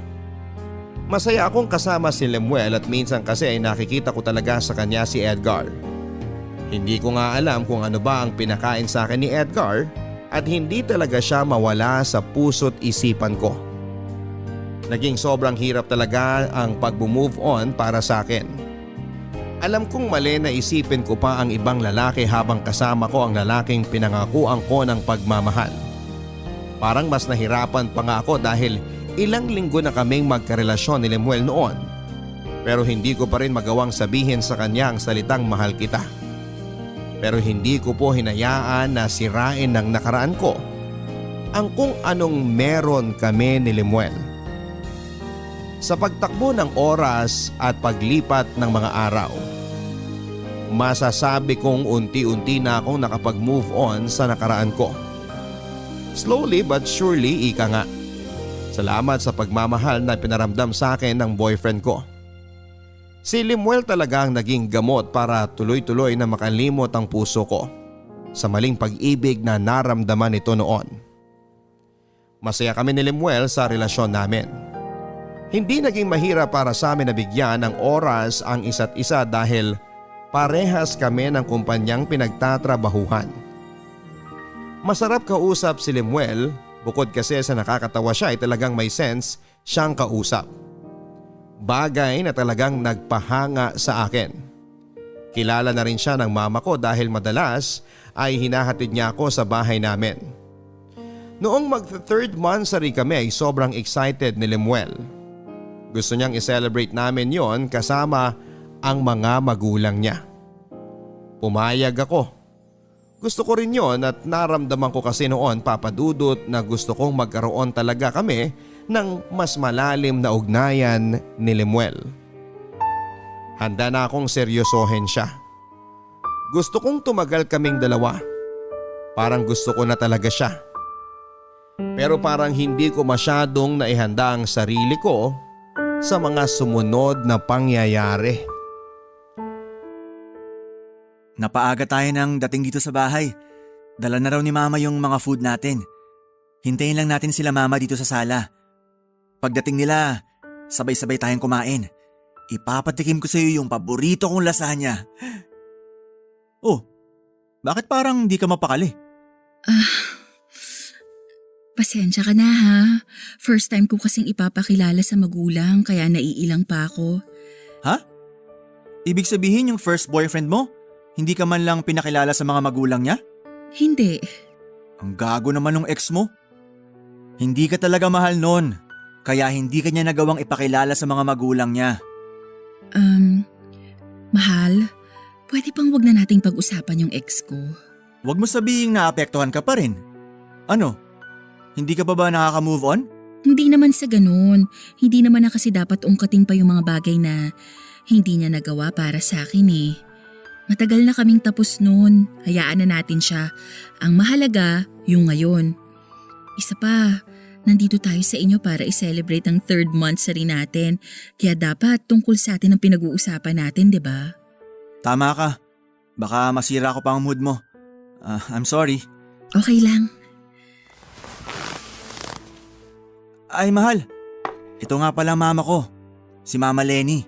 Masaya akong kasama si Lemuel at minsan kasi ay nakikita ko talaga sa kanya si Edgar. Hindi ko nga alam kung ano ba ang pinakain sa akin ni Edgar at hindi talaga siya mawala sa puso't isipan ko. Naging sobrang hirap talaga ang pag-move on para sa akin. Alam kong mali na isipin ko pa ang ibang lalaki habang kasama ko ang lalaking pinangakuan ko ng pagmamahal. Parang mas nahirapan pa nga ako dahil ilang linggo na kaming magkarelasyon ni Lemuel noon. Pero hindi ko pa rin magawang sabihin sa kanya ang salitang mahal kita. Pero hindi ko po hinayaan na sirain ng nakaraan ko ang kung anong meron kami ni Lemuel. Sa pagtakbo ng oras at paglipat ng mga araw, masasabi kong unti-unti na akong nakapag-move on sa nakaraan ko. Slowly but surely, ika nga. Salamat sa pagmamahal na pinaramdam sa akin ng boyfriend ko. Si Lemuel talaga ang naging gamot para tuloy-tuloy na makalimot ang puso ko sa maling pag-ibig na naramdaman nito noon. Masaya kami ni Lemuel sa relasyon namin. Hindi naging mahirap para sa amin na bigyan ng oras ang isa't isa dahil parehas kami ng kumpanyang pinagtatrabahuhan. Masarap kausap si Lemuel, bukod kasi sa nakakatawa siya ay talagang may sense siyang kausap. Bagay na talagang nagpahanga sa akin. Kilala na rin siya ng mama ko dahil madalas ay hinahatid niya ako sa bahay namin. Noong mag-third monthsary kami ay sobrang excited ni Lemuel. Gusto niyang i-celebrate namin yon kasama ang mga magulang niya. Pumayag ako. Gusto ko rin yon at naramdaman ko kasi noon, Papa Dudut, na gusto kong magkaroon talaga kami ng mas malalim na ugnayan ni Lemuel. Handa na akong seryosohin siya. Gusto kong tumagal kaming dalawa. Parang gusto ko na talaga siya. Pero parang hindi ko masyadong naihanda ang sarili ko sa mga sumunod na pangyayari. Napaaga tayo ng dating dito sa bahay. Dala na raw ni mama yung mga food natin. Hintayin lang natin sila mama dito sa sala. Pagdating nila, sabay-sabay tayong kumain. Ipapatikim ko sa iyo yung paborito kong lasagna. Oh, bakit parang di ka mapakali? Pasensya ka na ha. First time ko kasing ipapakilala sa magulang kaya naiilang pa ako. Ha? Ibig sabihin yung first boyfriend mo, hindi ka man lang pinakilala sa mga magulang niya? Hindi. Ang gago naman ng ex mo. Hindi ka talaga mahal nun, kaya hindi ka niya nagawang ipakilala sa mga magulang niya. Mahal, pwede bang wag na nating pag-usapan yung ex ko? Huwag mo sabihing naapektuhan ka pa rin. Ano? Hindi ka pa ba nakaka-move on? Hindi naman sa ganun. Hindi naman na kasi dapat ungkatin pa yung mga bagay na hindi niya nagawa para sa akin eh. Matagal na kaming tapos noon. Hayaan na natin siya. Ang mahalaga, yung ngayon. Isa pa, nandito tayo sa inyo para i-celebrate ang 3rd monthsary natin. Kaya dapat tungkol sa atin ang pinag-uusapan natin, di ba? Tama ka. Baka masira ko pa ang mood mo. I'm sorry. Okay lang. Ay mahal, ito nga pala mama ko. Si Mama Lenny.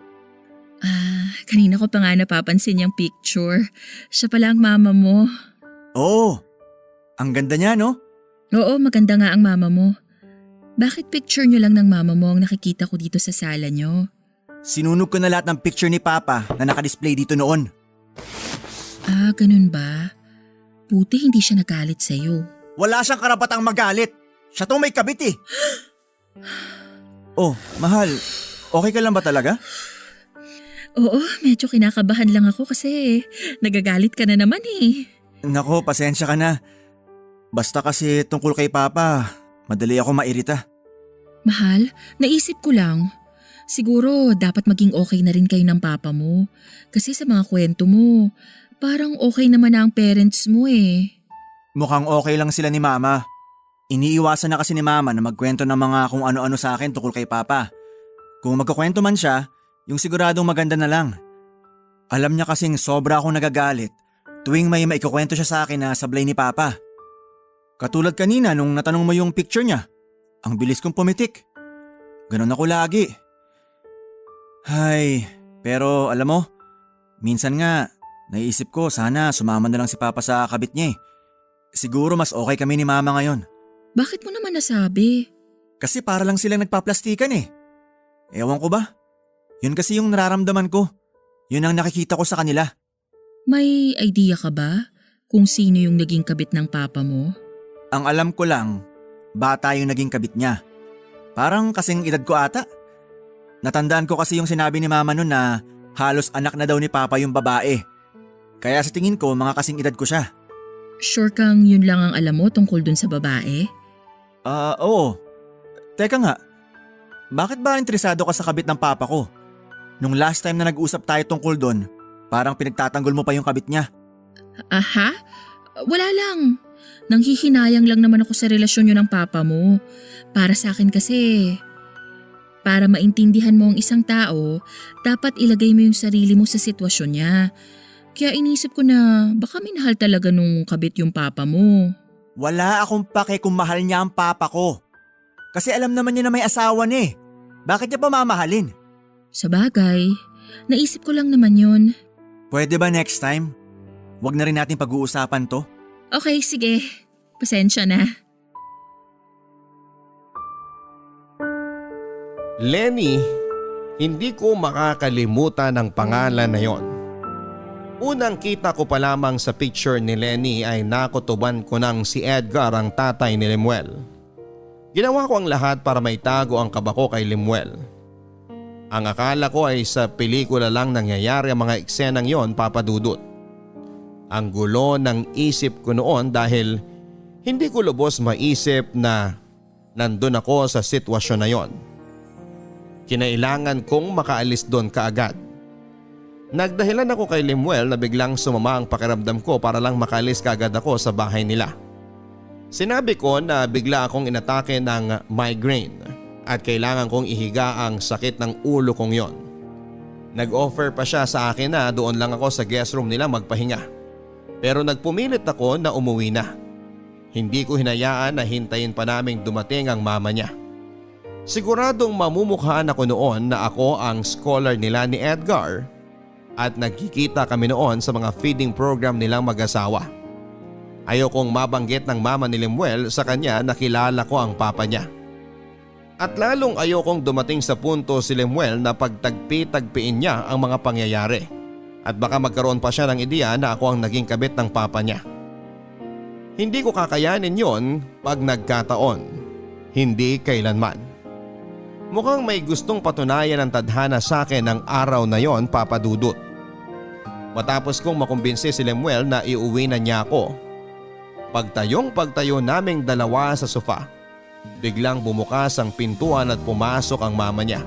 Kanina ko pa nga napapansin yung picture. Siya pala ang mama mo. Oo, ang ganda niya no? Oo, maganda nga ang mama mo. Bakit picture nyo lang ng mama mo ang nakikita ko dito sa sala nyo? Sinunog ko na lahat ng picture ni Papa na nakadisplay dito noon. Ganun ba? Buti hindi siya nagalit sa'yo. Wala siyang karapatang magalit. Siya tong may kabit eh. Oh, mahal, okay ka lang ba talaga? Oo, medyo kinakabahan lang ako kasi nagagalit ka na naman eh. Nako, pasensya ka na. Basta kasi tungkol kay Papa, madali ako mairita. Mahal, naisip ko lang. Siguro dapat maging okay na rin kayo ng papa mo. Kasi sa mga kwento mo, parang okay naman na ang parents mo eh. Mukhang okay lang sila ni Mama. Iniiwasan na kasi ni Mama na magkwento ng mga kung ano-ano sa akin tungkol kay Papa. Kung magkakwento man siya, yung siguradong maganda na lang. Alam niya kasing sobra akong nagagalit tuwing may maikukwento siya sa akin na sablay ni Papa. Katulad kanina nung natanong mo yung picture niya. Ang bilis kong pumitik. Ganon ako lagi. Ay, pero alam mo, minsan nga, naiisip ko sana sumama na lang si Papa sa kabit niya eh. Siguro mas okay kami ni Mama ngayon. Bakit mo naman nasabi? Kasi para lang silang nagpaplastikan eh. Ewan ko ba? Yun kasi yung nararamdaman ko. Yun ang nakikita ko sa kanila. May idea ka ba kung sino yung naging kabit ng papa mo? Ang alam ko lang, bata yung naging kabit niya. Parang kasing edad ko ata. Natandaan ko kasi yung sinabi ni Mama nun na halos anak na daw ni Papa yung babae. Kaya sa tingin ko mga kasing edad ko siya. Sure kang yun lang ang alam mo tungkol dun sa babae? Oo. Teka nga, bakit ba interesado ka sa kabit ng Papa ko? Nung last time na nag-usap tayo tungkol doon, parang pinagtatanggol mo pa yung kabit niya. Aha? Wala lang. Nanghihinayang lang naman ako sa relasyon nyo ng papa mo. Para sa akin kasi, para maintindihan mo ang isang tao, dapat ilagay mo yung sarili mo sa sitwasyon niya. Kaya inisip ko na baka minahal talaga nung kabit yung papa mo. Wala akong pake kung mahal niya ang Papa ko. Kasi alam naman niya na may asawa niya eh. Bakit niya pa mamahalin? Sa bagay, naisip ko lang naman yun. Pwede ba next time? Huwag na rin natin pag-uusapan to? Okay, sige. Pasensya na. Lenny, hindi ko makakalimutan ang pangalan na yon. Unang kita ko pa lamang sa picture ni Lenny ay nakutuban ko ng si Edgar, ang tatay ni Lemuel. Ginawa ko ang lahat para maitago ang kaba ko kay Lemuel. Ang akala ko ay sa pelikula lang nangyayari ang mga eksenang yon, Papa Dudut. Ang gulo ng isip ko noon dahil hindi ko lubos maisip na nandun ako sa sitwasyon na yon. Kinailangan kong makaalis doon kaagad. Nagdahilan ako kay Lemuel na biglang sumama ang pakiramdam ko para lang makaalis kaagad ako sa bahay nila. Sinabi ko na bigla akong inatake ng migraine at kailangan kong ihiga ang sakit ng ulo kong yon. Nag-offer pa siya sa akin na doon lang ako sa guest room nila magpahinga. Pero nagpumilit ako na umuwi na. Hindi ko hinayaan na hintayin pa naming dumating ang mama niya. Siguradong mamumukhaan ako noon na ako ang scholar nila ni Edgar at nagkikita kami noon sa mga feeding program nilang mag-asawa. Ayokong mabanggit ng mama ni Lemuel sa kanya na kilala ko ang papa niya. At lalong ayokong dumating sa punto si Lemuel na pagtagpi-tagpiin niya ang mga pangyayari at baka magkaroon pa siya ng ideya na ako ang naging kabit ng papa niya. Hindi ko kakayanin yon pag nagkataon, hindi kailanman. Mukhang may gustong patunayan ng tadhana sa akin ng araw na yon, Papa Dudut. Matapos kong makumbinsi si Lemuel na iuwi na niya ako, pagtayo naming dalawa sa sofa, biglang bumukas ang pintuan at pumasok ang mama niya.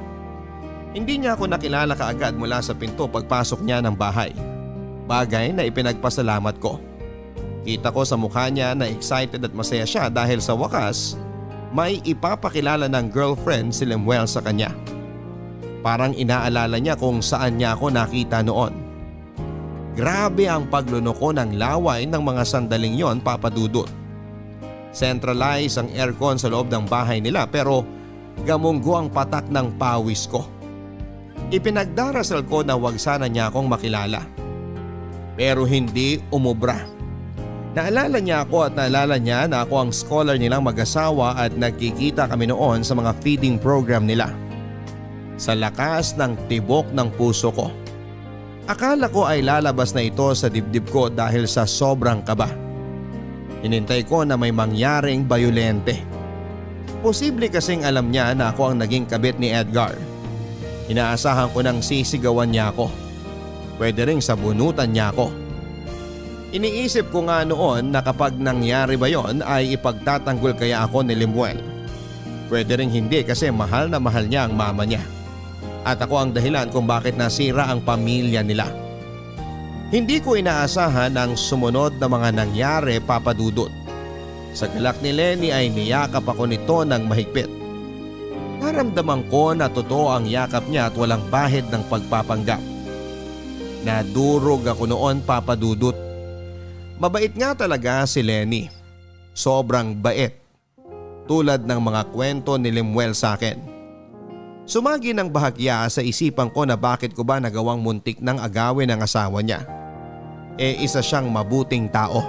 Hindi niya ako nakilala kaagad mula sa pinto pagpasok niya ng bahay. Bagay na ipinagpasalamat ko. Kita ko sa mukha niya na excited at masaya siya dahil sa wakas may ipapakilala ng girlfriend si Lemuel sa kanya. Parang inaalala niya kung saan niya ako nakita noon. Grabe ang paglunoko ng laway ng mga sandaling yon, Papa Dudut. Centralize ang aircon sa loob ng bahay nila pero gamunggo ang patak ng pawis ko. Ipinagdarasal ko na wag sana niya akong makilala. Pero hindi umubra. Naalala niya ako at naalala niya na ako ang scholar nilang mag-asawa at nagkikita kami noon sa mga feeding program nila. Sa lakas ng tibok ng puso ko. Akala ko ay lalabas na ito sa dibdib ko dahil sa sobrang kaba. Hinintay ko na may mangyaring bayolente. Posible kasing alam niya na ako ang naging kabit ni Edgar. Inaasahan ko nang sisigawan niya ako. Pwede ring sabunutan niya ako. Iniisip ko nga noon na kapag nangyari ba yon ay ipagtatanggol kaya ako ni Lemuel. Pwede ring hindi kasi mahal na mahal niya ang mama niya. At ako ang dahilan kung bakit nasira ang pamilya nila. Hindi ko inaasahan ang sumunod na mga nangyari, Papa Dudut. Sa galak ni Lenny ay niyakap ako nito ng mahigpit. Naramdaman ko na totoo ang yakap niya at walang bahid ng pagpapanggap. Nadurog ako noon, Papa Dudut. Mabait nga talaga si Lenny. Sobrang bait. Tulad ng mga kwento ni Lemuel sa akin. Sumagi ng bahagya sa isipan ko na bakit ko ba nagawang muntik ng agawin ang asawa niya. Isa siyang mabuting tao.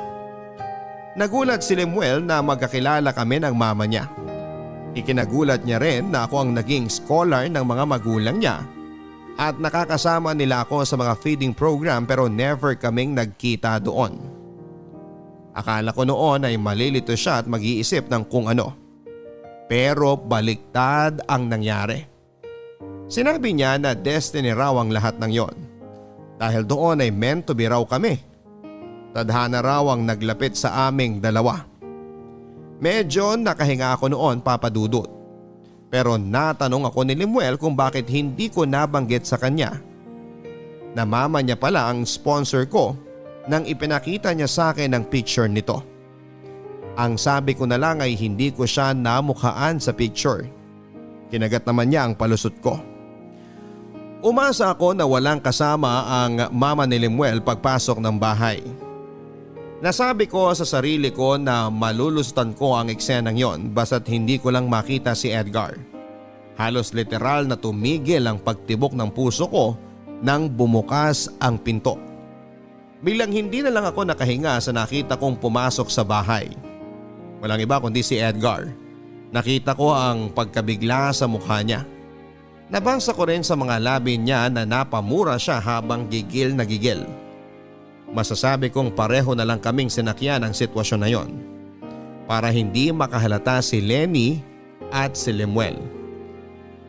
Nagulat si Lemuel na magkakilala kami ng mama niya. Ikinagulat niya rin na ako ang naging scholar ng mga magulang niya at nakakasama nila ako sa mga feeding program pero never kaming nagkita doon. Akala ko noon ay malilito siya at mag-iisip ng kung ano. Pero baliktad ang nangyari. Sinabi niya na destiny raw ang lahat ng yon. Dahil doon ay meant to be raw kami. Tadhana raw ang naglapit sa aming dalawa. Medyo nakahinga ako noon, Papa Dudut. Pero natanong ako ni Lemuel kung bakit hindi ko nabanggit sa kanya na mama niya pala ang sponsor ko nang ipinakita niya sa akin ang picture nito. Ang sabi ko na lang ay hindi ko siya namukhaan sa picture. Kinagat naman niya ang palusot ko. Umasa ako na walang kasama ang mama ni Lemuel pagpasok ng bahay. Nasabi ko sa sarili ko na malulustan ko ang eksenang yon basta't hindi ko lang makita si Edgar. Halos literal na tumigil ang pagtibok ng puso ko nang bumukas ang pinto. Bilang hindi na lang ako nakahinga sa nakita kong pumasok sa bahay. Walang iba kundi si Edgar. Nakita ko ang pagkabigla sa mukha niya. Nabasa ko rin sa mga labi niya na napamura siya habang gigil na gigil. Masasabi kong pareho na lang kaming sinakyan ang sitwasyon na yon. Para hindi makahalata si Lenny at si Lemuel.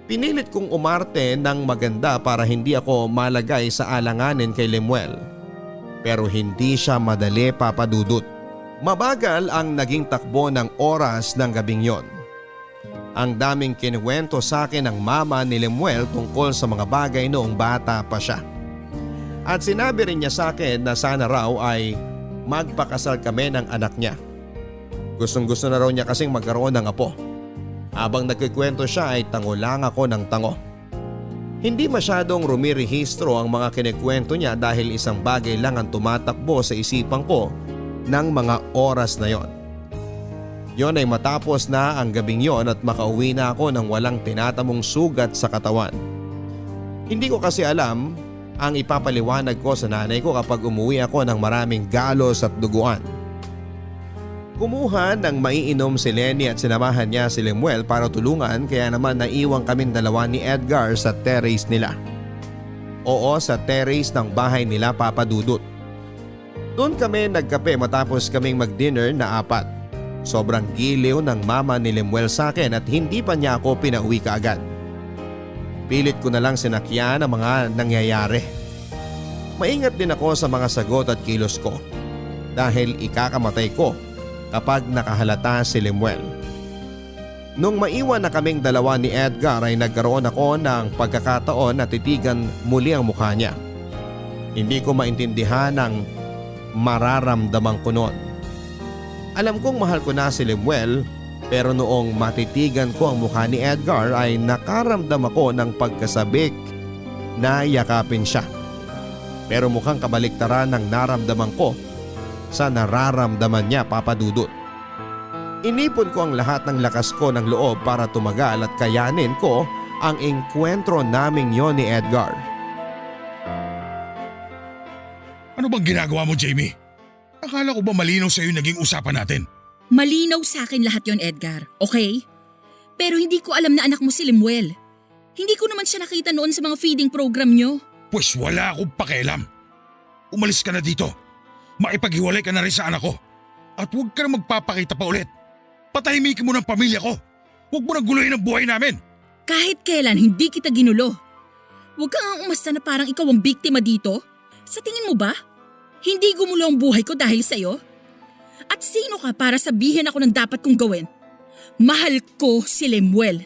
Pinilit kong umarte ng maganda para hindi ako malagay sa alanganin kay Lemuel. Pero hindi siya madali, Papa Dudut. Mabagal ang naging takbo ng oras ng gabing yon. Ang daming kinuwento sa akin ng mama ni Lemuel tungkol sa mga bagay noong bata pa siya. At sinabi rin niya sa akin na sana raw ay magpakasal kami ng anak niya. Gustong-gusto na raw niya kasing magkaroon ng apo. Habang nagkikwento siya ay tango lang ako ng tango. Hindi masyadong rumirehistro ang mga kinikwento niya dahil isang bagay lang ang tumatakbo sa isipan ko ng mga oras na yon. Yon ay matapos na ang gabing yon at makauwi na ako ng walang tinatamong sugat sa katawan. Hindi ko kasi alam ang ipapaliwanag ko sa nanay ko kapag umuwi ako ng maraming galos at duguan. Kumuha ng maiinom si Lenny at sinamahan niya si Lemuel para tulungan kaya naman naiwang kaming dalawa ni Edgar sa terrace nila. Oo, sa terrace ng bahay nila, Papa Dudut. Doon kami nagkape matapos kaming mag-dinner na 4. Sobrang giliw ng mama ni Lemuel sa akin at hindi pa niya ako pinauwi kaagad. Pilit ko na lang sinakyan ang mga nangyayari. Maingat din ako sa mga sagot at kilos ko dahil ikakamatay ko kapag nakahalata si Lemuel. Nung maiwan na kaming dalawa ni Edgar ay nagkaroon ako ng pagkakataon na titigan muli ang mukha niya. Hindi ko maintindihan ang mararamdaman ko noon. Alam kong mahal ko na si Lemuel pero noong matitigan ko ang mukha ni Edgar ay nakaramdam ako ng pagkasabik na yakapin siya. Pero mukhang kabaliktaran ng naramdaman ko sa nararamdaman niya, Papa Dudut. Inipon ko ang lahat ng lakas ko ng loob para tumagal at kayanin ko ang engkwentro naming yon ni Edgar. Ano bang ginagawa mo, Jamie? Akala ko ba malinaw sa'yo naging usapan natin? Malinaw sa akin lahat yon, Edgar, okay? Pero hindi ko alam na anak mo si Lemuel. Hindi ko naman siya nakita noon sa mga feeding program nyo. Pues wala akong pakialam. Umalis ka na dito. Maipaghiwalay ka na rin sa anak ko. At huwag ka na magpapakita pa ulit. Patahimikin mo ng pamilya ko. Huwag mo nang guluhin ang buhay namin. Kahit kailan hindi kita ginulo. Huwag kang ang umasta na parang ikaw ang biktima dito. Sa tingin mo ba? Hindi gumulo ang buhay ko dahil sa'yo? At sino ka para sabihin ako ng dapat kong gawin? Mahal ko si Lemuel.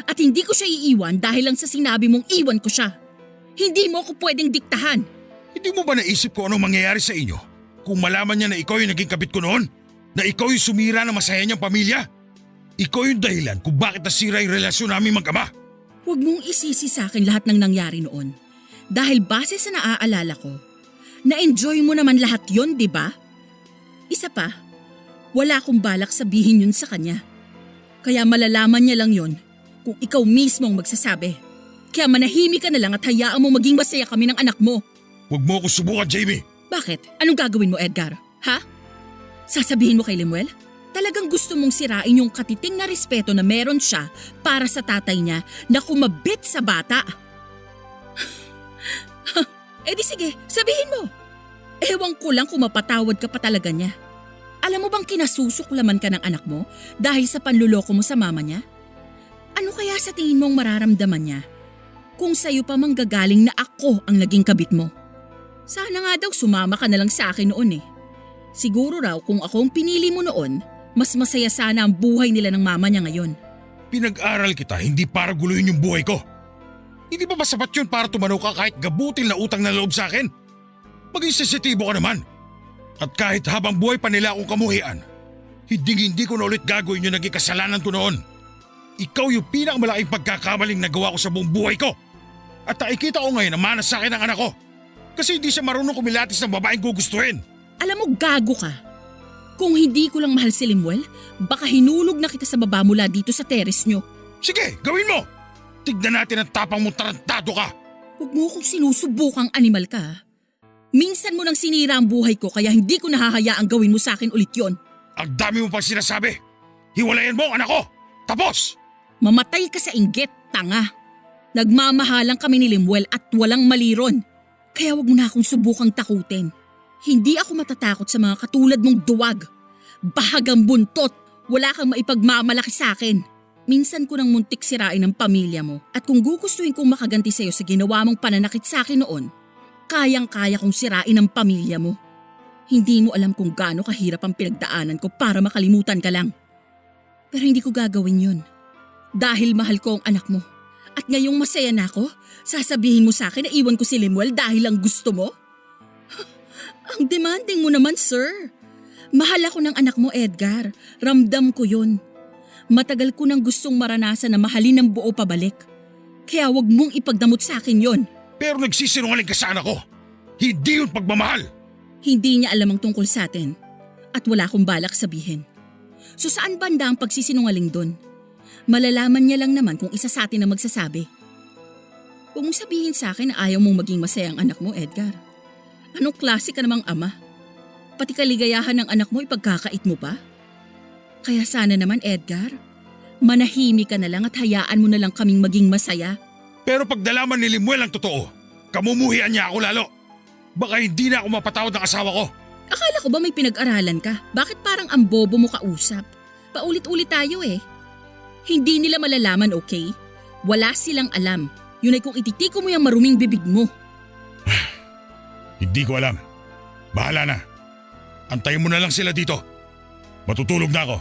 At hindi ko siya iiwan dahil lang sa sinabi mong iwan ko siya. Hindi mo ako pwedeng diktahan. Hindi mo ba naisip ko anong mangyayari sa inyo? Kung malaman niya na ikaw yung naging kabit ko noon? Na ikaw yung sumira ng masaya niyang pamilya? Ikaw yung dahilan kung bakit nasira yung relasyon namin mag-ama. Huwag mong isisi sa akin lahat ng nangyari noon. Dahil base sa naaalala ko, na-enjoy mo naman lahat yon, di ba? Isa pa, wala akong balak sabihin yun sa kanya. Kaya malalaman niya lang yon kung ikaw mismo ang magsasabi. Kaya manahimik ka na lang at hayaan mo maging masaya kami ng anak mo. Huwag mo ako subukan, Jamie. Bakit? Anong gagawin mo, Edgar? Ha? Sasabihin mo kay Lemuel? Talagang gusto mong sirain yung katiting na respeto na meron siya para sa tatay niya na kumabit sa bata. Eh di sige, sabihin mo. Ewan ko lang kung mapatawad ka pa talaga niya. Alam mo bang kinasusuklaman ka ng anak mo dahil sa panluloko mo sa mama niya? Ano kaya sa tingin mong mararamdaman niya kung sa'yo pa manggagaling na ako ang naging kabit mo? Sana nga daw sumama ka na lang sa akin noon eh. Siguro raw kung ako ang pinili mo noon, mas masaya sana ang buhay nila ng mama niya ngayon. Pinag-aral kita hindi para guluhin yung buhay ko. Hindi ba sapat yun para tumanaw ka kahit gabutil na utang na loob sa akin? Maging sensitibo ka naman. At kahit habang buhay pa nila akong kamuhian, hindi ko na ulit gagawin yung naging kasalanan ko noon. Ikaw yung pinakamalaking pagkakamaling nagawa ko sa buong buhay ko. At nakikita ko ngayon na manas sa akin ang anak ko. Kasi hindi siya marunong kumilatis ng babaeng gugustuhin. Alam mo, gago ka. Kung hindi ko lang mahal si Lemuel, baka hinulog na kita sa baba mula dito sa terrace nyo. Sige, gawin mo! Tignan natin ang tapang mong tarantado ka. Huwag mo kong sinusubukang animal ka. Minsan mo nang sinira ang buhay ko kaya hindi ko nahahayaang gawin mo sa akin ulit yon. Ang dami mo pang sinasabi. Hiwalayan mo ang anak ko. Tapos! Mamatay ka sa inggit, tanga. Nagmamahalan kami ni Lemuel at walang mali ron. Kaya wag mo na akong subukang takutin. Hindi ako matatakot sa mga katulad mong duwag. Bahagang buntot, wala kang maipagmamalaki sa akin. Minsan ko nang muntik sirain ang pamilya mo at kung gugustuhin kong makaganti sa'yo sa ginawa mong pananakit sa akin noon, kayang-kaya kong sirain ang pamilya mo. Hindi mo alam kung gaano kahirap ang pinagdaanan ko para makalimutan ka lang. Pero hindi ko gagawin yun. Dahil mahal ko ang anak mo. At ngayong masaya na ako, sasabihin mo sa akin na iwan ko si Lemuel dahil lang gusto mo? Ang demanding mo naman, sir. Mahal ako ng anak mo, Edgar. Ramdam ko yun. Matagal ko nang gustong maranasan na mahalin ng buo pabalik. Kaya wag mong ipagdamot sa akin yon. Pero nagsisinungaling ka sa anak ko. Hindi yun pagmamahal. Hindi niya alam ang tungkol sa atin. At wala akong balak sabihin. So saan banda ang pagsisinungaling doon? Malalaman niya lang naman kung isa sa atin ang magsasabi. Huwag mong sabihin sa akin na ayaw mong maging masaya ang anak mo, Edgar. Anong klase ka namang ama? Pati kaligayahan ng anak mo ipagkakait mo pa? Kaya sana naman, Edgar, manahimik ka na lang at hayaan mo na lang kaming maging masaya. Pero pag nalaman ni Lemuel ang totoo, kamumuhian niya ako lalo. Baka hindi na ako mapatawad ng asawa ko. Akala ko ba may pinag-aralan ka? Bakit parang ang bobo mo kausap? Paulit-ulit tayo eh. Hindi nila malalaman, okay? Wala silang alam. Yun ay kung ititiko mo yung maruming bibig mo. Hindi ko alam. Bahala na. Antayin mo na lang sila dito. Matutulog na ako.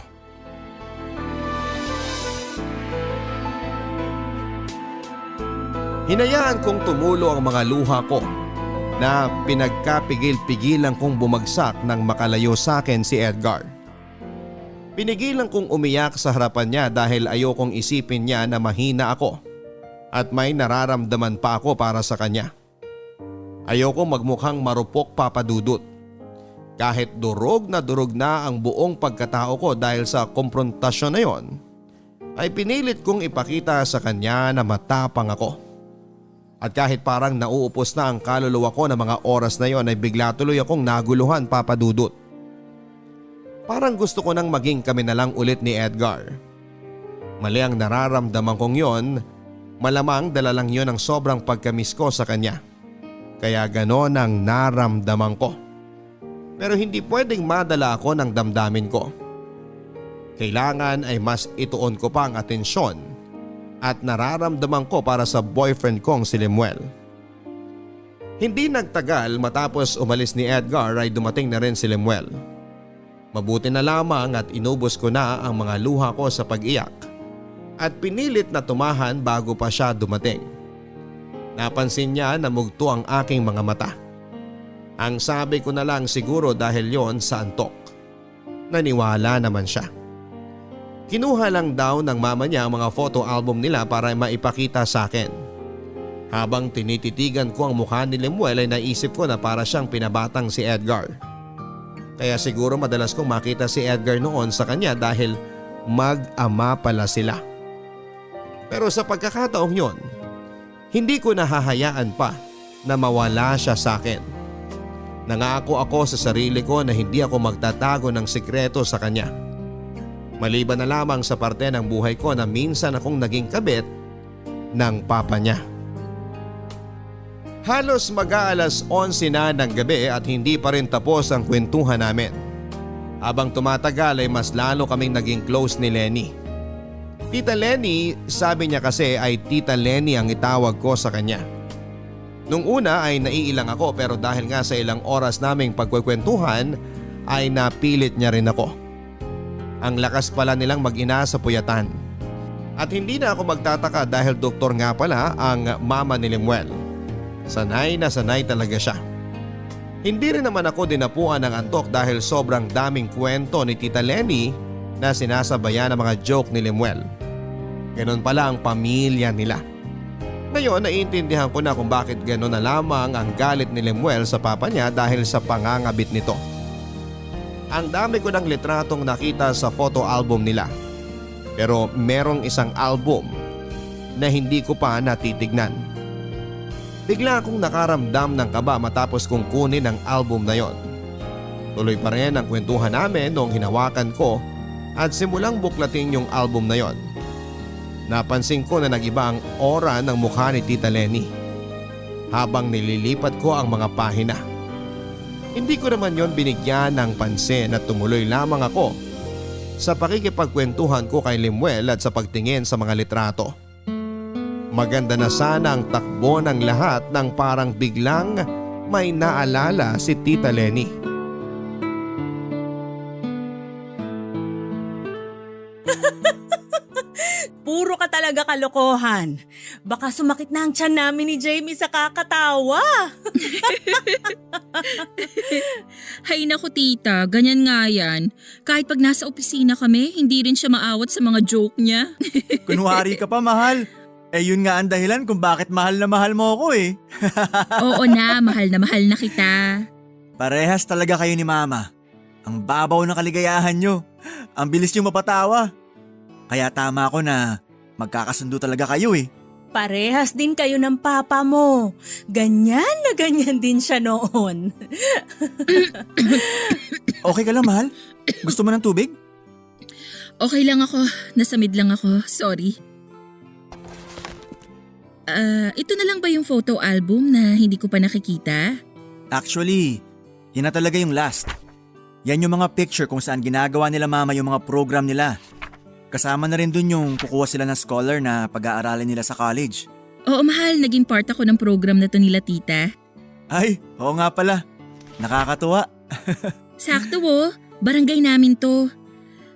Hinayaan kong tumulo ang mga luha ko na pinagkapigil-pigilan kong bumagsak nang makalayo sa akin si Edgar. Pinigilan kong umiyak sa harapan niya dahil ayokong isipin niya na mahina ako at may nararamdaman pa ako para sa kanya. Ayokong magmukhang marupok, Papa Dudut. Kahit durog na ang buong pagkatao ko dahil sa komprontasyon na yon, ay pinilit kong ipakita sa kanya na matapang ako. At kahit parang nauupos na ang kaluluwa ko ng mga oras na yon ay bigla tuloy akong naguluhan, Papa Dudut. Parang gusto ko nang maging kami na lang ulit ni Edgar. Mali ang nararamdaman kong yon, malamang dala lang yon ang sobrang pagkamiss ko sa kanya. Kaya ganon ang naramdaman ko. Pero hindi pwedeng madala ako ng damdamin ko. Kailangan ay mas ituon ko pa ang atensyon at nararamdaman ko para sa boyfriend kong si Lemuel. Hindi nagtagal matapos umalis ni Edgar ay dumating na rin si Lemuel. Mabuti na lamang at inubos ko na ang mga luha ko sa pag-iyak at pinilit na tumahan bago pa siya dumating. Napansin niya na mugto ang aking mga mata. Ang sabi ko na lang siguro dahil yon sa antok. Naniwala naman siya. Kinuha lang daw ng mama niya ang mga photo album nila para maipakita sa akin. Habang tinititigan ko ang mukha ni Lemuel ay naisip ko na para siyang pinabatang si Edgar. Kaya siguro madalas kong makita si Edgar noon sa kanya dahil mag-ama pala sila. Pero sa pagkakataong yon, hindi ko nahahayaan pa na mawala siya sa akin. Nangako ako sa sarili ko na hindi ako magtatago ng sikreto sa kanya. Maliban na lamang sa parte ng buhay ko na minsan akong naging kabit ng papa niya. Halos mag-aalas 11 na ng gabi at hindi pa rin tapos ang kwentuhan namin. Habang tumatagal ay mas lalo kaming naging close ni Lenny. Tita Lenny, sabi niya kasi ay Tita Lenny ang itawag ko sa kanya. Nung una ay naiilang ako pero dahil nga sa ilang oras naming pagkwekwentuhan ay napilit niya rin ako. Ang lakas pala nilang mag-ina sa puyatan. At hindi na ako magtataka dahil doktor nga pala ang mama ni Lemuel. Sanay na sanay talaga siya. Hindi rin naman ako dinapuan ng antok dahil sobrang daming kwento ni Tita Lenny na sinasabayan ng mga joke ni Lemuel. Ganon pala ang pamilya nila. Ngayon naiintindihan ko na kung bakit ganon na lamang ang galit ni Lemuel sa papa niya dahil sa pangangabit nito. Ang dami ko ng litratong nakita sa photo album nila. Pero merong isang album na hindi ko pa natitignan. Bigla akong nakaramdam ng kaba matapos kong kunin ang album na yon. Tuloy pa rin ang kwentuhan namin noong hinawakan ko at simulang buklatin yung album na yon. Napansin ko na nag-iba ang aura ng mukha ni Tita Lenny habang nililipat ko ang mga pahina. Hindi ko naman yon binigyan ng pansin at tumuloy lamang ako sa pakikipagkwentuhan ko kay Lemuel at sa pagtingin sa mga litrato. Maganda na sana ang takbo ng lahat nang parang biglang may naalala si Tita Lenny. Puro ka talaga kalokohan. Baka sumakit na ang tiyan namin ni Jamie sa kakatawa. Hay naku tita, ganyan nga yan. Kahit pag nasa opisina kami, hindi rin siya maawat sa mga joke niya. Kunwari ka pa, mahal. Eh yun nga ang dahilan kung bakit mahal na mahal mo ako eh. Oo na mahal na kita. Parehas talaga kayo ni Mama. Ang babaw ng kaligayahan nyo. Ang bilis nyo mapatawa. Kaya tama ako na magkakasundo talaga kayo eh. Parehas din kayo ng papa mo. Ganyan na ganyan din siya noon. Okay ka lang, mahal? Gusto mo ng tubig? Okay lang ako, nasamid lang ako, sorry. Ito na lang ba yung photo album na hindi ko pa nakikita? Actually, yan na talaga yung last. Yan yung mga picture kung saan ginagawa nila mama yung mga program nila. Kasama na rin dun yung kukuha sila ng scholar na pag-aaralin nila sa college. Oo mahal, naging part ako ng program na to nila tita. Ay, oo nga pala. Nakakatuwa. Sakto barangay namin to.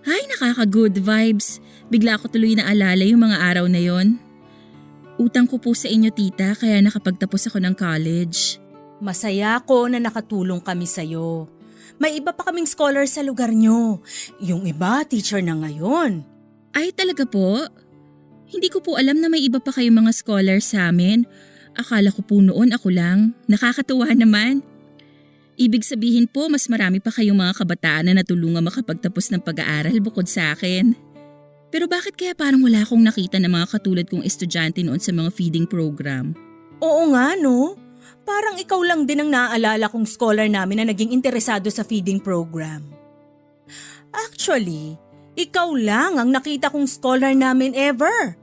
Ay, nakaka-good vibes. Bigla ako tuloy na alala yung mga araw na yon. Utang ko po sa inyo tita kaya nakapagtapos ako ng college. Masaya ako na nakatulong kami sa'yo. May iba pa kaming scholar sa lugar nyo. Yung iba, teacher na ngayon. Ay talaga po? Hindi ko po alam na may iba pa kayong mga scholar sa amin. Akala ko po noon ako lang. Nakakatuwa naman. Ibig sabihin po mas marami pa kayong mga kabataan na natulungan makapagtapos ng pag-aaral bukod sa akin. Pero bakit kaya parang wala akong nakita ng mga katulad kong estudyante noon sa mga feeding program? Oo nga no. Parang ikaw lang din ang naaalala kong scholar namin na naging interesado sa feeding program. Actually, ikaw lang ang nakita kong scholar namin ever.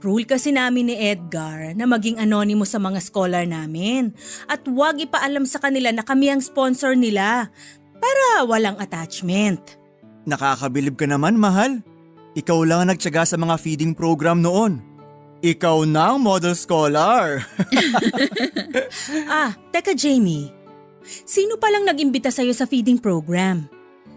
Rule kasi namin ni Edgar na maging anonymous sa mga scholar namin at huwag ipaalam sa kanila na kami ang sponsor nila para walang attachment. Nakakabilib ka naman, mahal. Ikaw lang ang nagtyaga sa mga feeding program noon. Ikaw na ang model scholar. Teka Jamie. Sino palang nag-imbita sa'yo sa feeding program?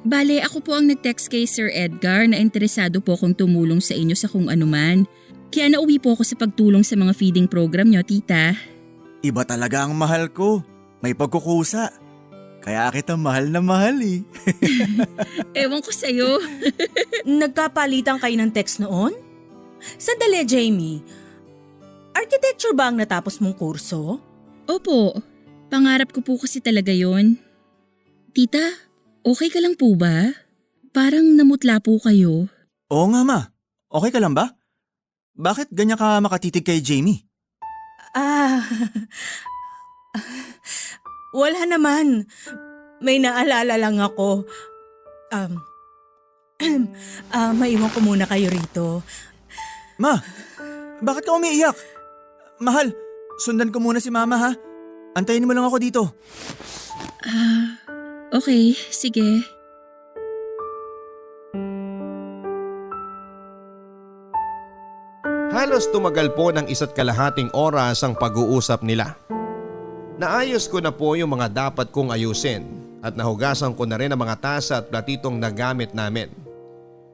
Bale, ako po ang nag-text kay Sir Edgar na interesado po akong tumulong sa inyo sa kung anuman. Kaya nauwi po ako sa pagtulong sa mga feeding program nyo, tita. Iba talaga ang mahal ko. May pagkukusa. Kaya kita mahal na mahal eh. Ewan ko sa'yo. Nagkapalitan kayo ng text noon? Sandali Jamie. Architecture ba ang natapos mong kurso? Opo, pangarap ko po kasi talaga yon. Tita, okay ka lang po ba? Parang namutla po kayo. Oo nga ma. Okay ka lang ba? Bakit ganyan ka makatitig kay Jamie? Wala naman. May naalala lang ako. Maiwan ko muna kayo rito. Ma, bakit ka umiiyak? Mahal, sundan ko muna si mama ha. Antayin mo lang ako dito. Okay, sige. Halos tumagal po ng 1.5 oras ang pag-uusap nila. Naayos ko na po yung mga dapat kong ayusin at nahugasan ko na rin ang mga tasa at platitong nagamit namin.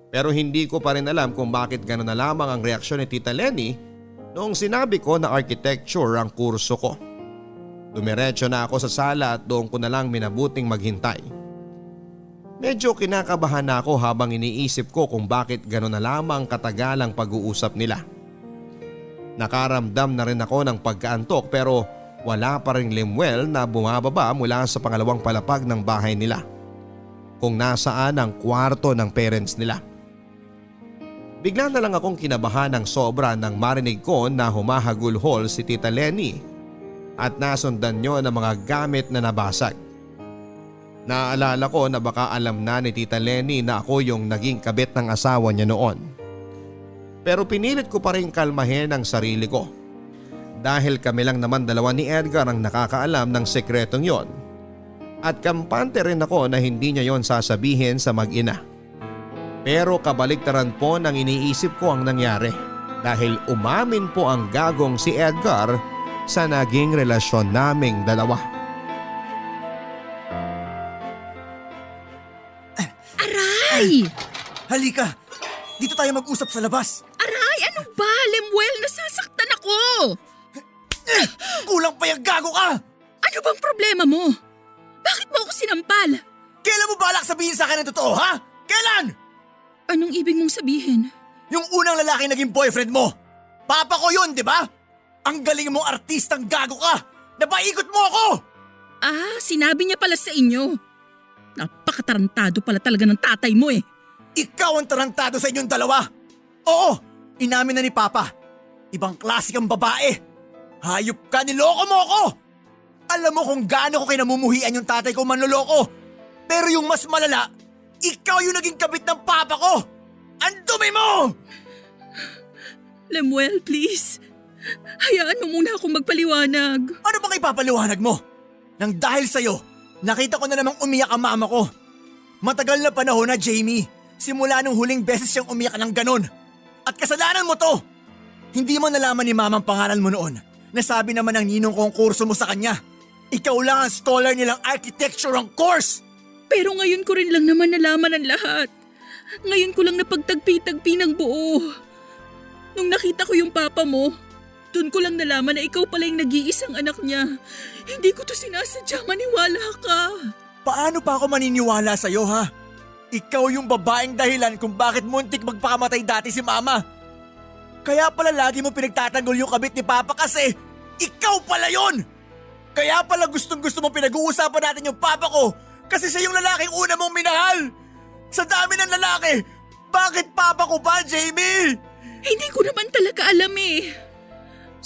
Pero hindi ko pa rin alam kung bakit gano'n na lamang ang reaksyon ni Tita Lenny noong sinabi ko na architecture ang kurso ko. Dumiretso na ako sa sala at doon ko na lang minabuting maghintay. Medyo kinakabahan na ako habang iniisip ko kung bakit gano'n na lamang katagal ang pag-uusap nila. Nakaramdam na rin ako ng pagkaantok pero wala pa ring Lemuel na bumababa mula sa pangalawang palapag ng bahay nila. Kung nasaan ang kwarto ng parents nila. Bigla na lang akong kinabahan ng sobra nang marinig ko na humahagulhol si Tita Lenny at nasundan niyo ng mga gamit na nabasag. Naalala ko na baka alam na ni Tita Lenny na ako yung naging kabit ng asawa niya noon. Pero pinilit ko pa rin kalmahin ang sarili ko. Dahil kami lang naman dalawa ni Edgar ang nakakaalam ng sekretong yon. At kampante rin ako na hindi niya yon sasabihin sa mag-ina. Pero kabaliktaran po nang iniisip ko ang nangyari dahil umamin po ang gagong si Edgar sa naging relasyon naming dalawa. Aray! Halika! Dito tayo mag-usap sa labas. Aray! Ano ba? Lemuel, nasasaktan ako! Kulang pa yung gago ka! Ano bang problema mo? Bakit mo ako sinampal? Kailan mo balak sabihin sa akin ang totoo, ha? Kailan? Anong ibig mong sabihin? Yung unang lalaki naging boyfriend mo. Papa ko yun, di ba? Ang galing mong artistang gago ka! Napaikot mo ako! Sinabi niya pala sa inyo. Napakatarantado pala talaga ng tatay mo eh. Ikaw ang tarantado sa inyong dalawa. Oo, inamin na ni Papa. Ibang klase kang babae. Hayop ka, niloko mo ako! Alam mo kung gaano ko kinamumuhian yung tatay ko manloloko. Pero yung mas malala, ikaw yung naging kabit ng Papa ko! Ang dumi mo! Lemuel, please. Hayaan mo muna akong magpaliwanag. Ano bang ipapaliwanag mo? Nang dahil sa'yo, nakita ko na namang umiyak ang mama ko. Matagal na panahon na, Jamie. Simula nung huling beses siyang umiyak ng ganon. At kasalanan mo to! Hindi mo nalaman ni mama ang pangalan mo noon. Nasabi naman ng ninong kong kurso mo sa kanya. Ikaw lang ang scholar nilang architecture ang course! Pero ngayon ko rin lang naman nalaman ang lahat. Ngayon ko lang napagtagpi-tagpi ng buo. Nung nakita ko yung papa mo, Doon ko lang nalaman na ikaw pala yung nag-iisang anak niya. Hindi ko to sinasadya, maniwala ka. Paano pa ako maniniwala sa'yo ha? Ikaw yung babaeng dahilan kung bakit muntik magpakamatay dati si Mama. Kaya pala lagi mo pinagtatanggol yung kabit ni Papa kasi ikaw pala yon. Kaya pala gustong-gusto mong pinag-uusapan natin yung Papa ko kasi siya yung lalaking una mong minahal. Sa dami ng lalaki, bakit Papa ko pa, Jamie? Hindi ko naman talaga alam eh.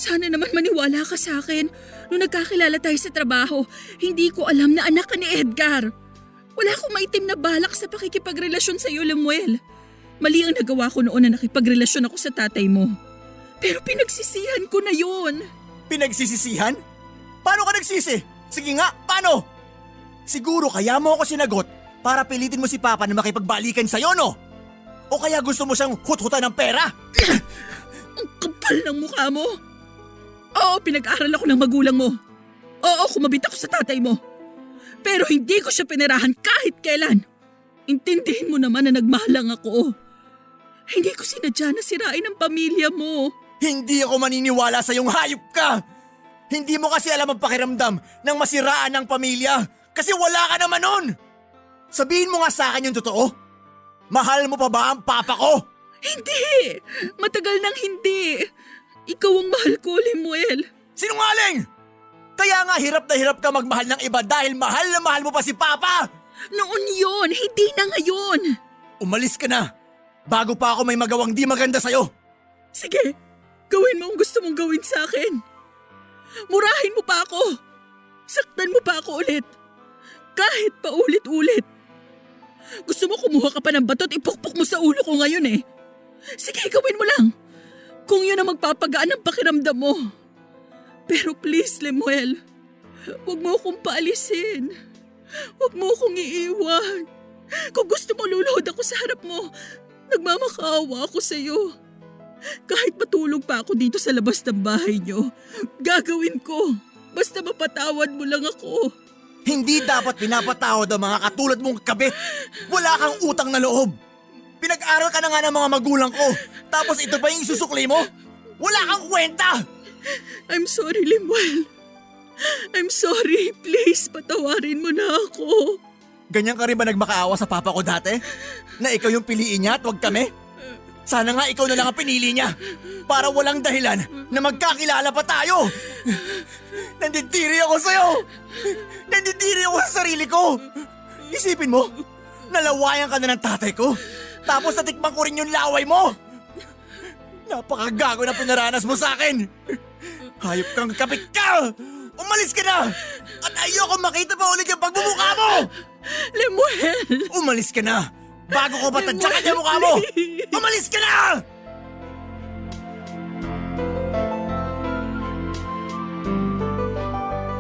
Sana naman maniwala ka sa akin. Nung nagkakilala tayo sa trabaho, hindi ko alam na anak ka ni Edgar. Wala akong maitim na balak sa pakikipagrelasyon sa iyo, Lemuel. Mali ang nagawa ko noon na nakipagrelasyon ako sa tatay mo. Pero pinagsisihan ko na yun. Pinagsisisihan? Paano ka nagsisi? Sige nga, paano? Siguro kaya mo ako sinagot para pilitin mo si Papa na makipagbalikan sa'yo, no? O kaya gusto mo siyang hut-hutan ng pera? Ang kapal ng mukha mo. Oo, pinag-aral ako ng magulang mo. Oo, kumabit ako sa tatay mo. Pero hindi ko siya pinirahan kahit kailan. Intindihin mo naman na nagmahal lang ako. Hindi ko sinadya na sirain ang pamilya mo. Hindi ako maniniwala sa iyong hayop ka! Hindi mo kasi alam ang pakiramdam ng masiraan ng pamilya kasi wala ka naman nun! Sabihin mo nga sa akin yung totoo. Mahal mo pa ba ang Papa ko? Hindi! Matagal nang hindi. Ikaw ang mahal ko, Lemuel. Sinungaling! Kaya nga hirap na hirap ka magmahal ng iba dahil mahal na mahal mo pa si Papa! Noon yon, hindi na ngayon. Umalis ka na! Bago pa ako may magawang di maganda sa'yo! Sige, gawin mo ang gusto mong gawin sa akin. Murahin mo pa ako. Saktan mo pa ako ulit. Kahit pa ulit-ulit. Gusto mo kumuha ka pa ng bato at ipukpok mo sa ulo ko ngayon eh. Sige, gawin mo lang. Kung yun ang magpapagaan ng pakiramdam mo. Pero please, Lemuel, huwag mo akong paalisin. Huwag mo akong iiwan. Kung gusto mo luluhod ako sa harap mo, nagmamakaawa ako sa iyo. Kahit matulog pa ako dito sa labas ng bahay niyo, gagawin ko. Basta mapatawad mo lang ako. Hindi dapat pinapatawad ang mga katulad mong kabit. Wala kang utang na loob. Pinag-aral ka na nga ng mga magulang ko. Tapos ito pa yung isusukli mo? Wala kang kwenta! I'm sorry, Lemuel. I'm sorry. Please, patawarin mo na ako. Ganyan ka rin ba nagmakaawa sa Papa ko dati? Na ikaw yung piliin niya at wag kami? Sana nga ikaw na lang ang pinili niya para walang dahilan na magkakilala pa tayo. Nandidiri ako sa'yo. Nandidiri ako sa sarili ko. Isipin mo, nalawayan ka na ng tatay ko. Tapos natikman ko rin yung laway mo. Napakagago na pinaranas mo sa akin. Hayop kang kapit ka. Umalis ka na. At ayoko makita pa ulit yung pagbumukha mo. Lemuel! Umalis ka na. Bago ko batadyakan yung mukha mo! Umalis ka na!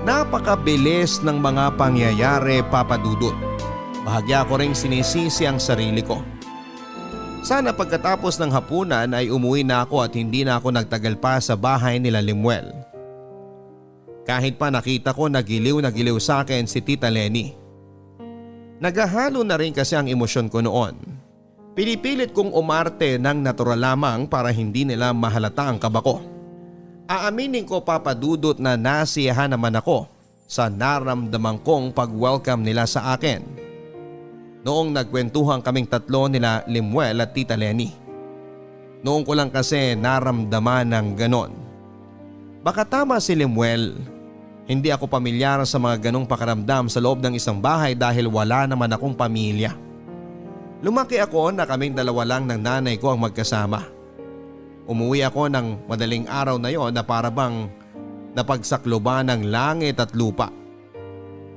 Napakabilis ng mga pangyayari, Papa Dudut. Bahagya ko ring sinisisi ang sarili ko. Sana pagkatapos ng hapunan ay umuwi na ako at hindi na ako nagtagal pa sa bahay nila Lemuel. Kahit pa nakita ko na giliw sa akin si Tita Lenny. Naghahalo na rin kasi ang emosyon ko noon. Pinipilit kong umarte ng natural lamang para hindi nila mahalata ang kaba ko. Aaminin ko, Papa Dudut, na nasiyahan naman ako sa naramdaman kong pag-welcome nila sa akin. Noong nagkwentuhan kaming tatlo nila Lemuel at Tita Lenny. Noong ko lang kasi naramdaman ng ganon. Baka tama si Lemuel. Hindi ako pamilyar sa mga ganong pakaramdam sa loob ng isang bahay dahil wala naman akong pamilya. Lumaki ako na kaming dalawa lang ng nanay ko ang magkasama. Umuwi ako ng madaling araw na yon na para bang napagsakloban ng langit at lupa.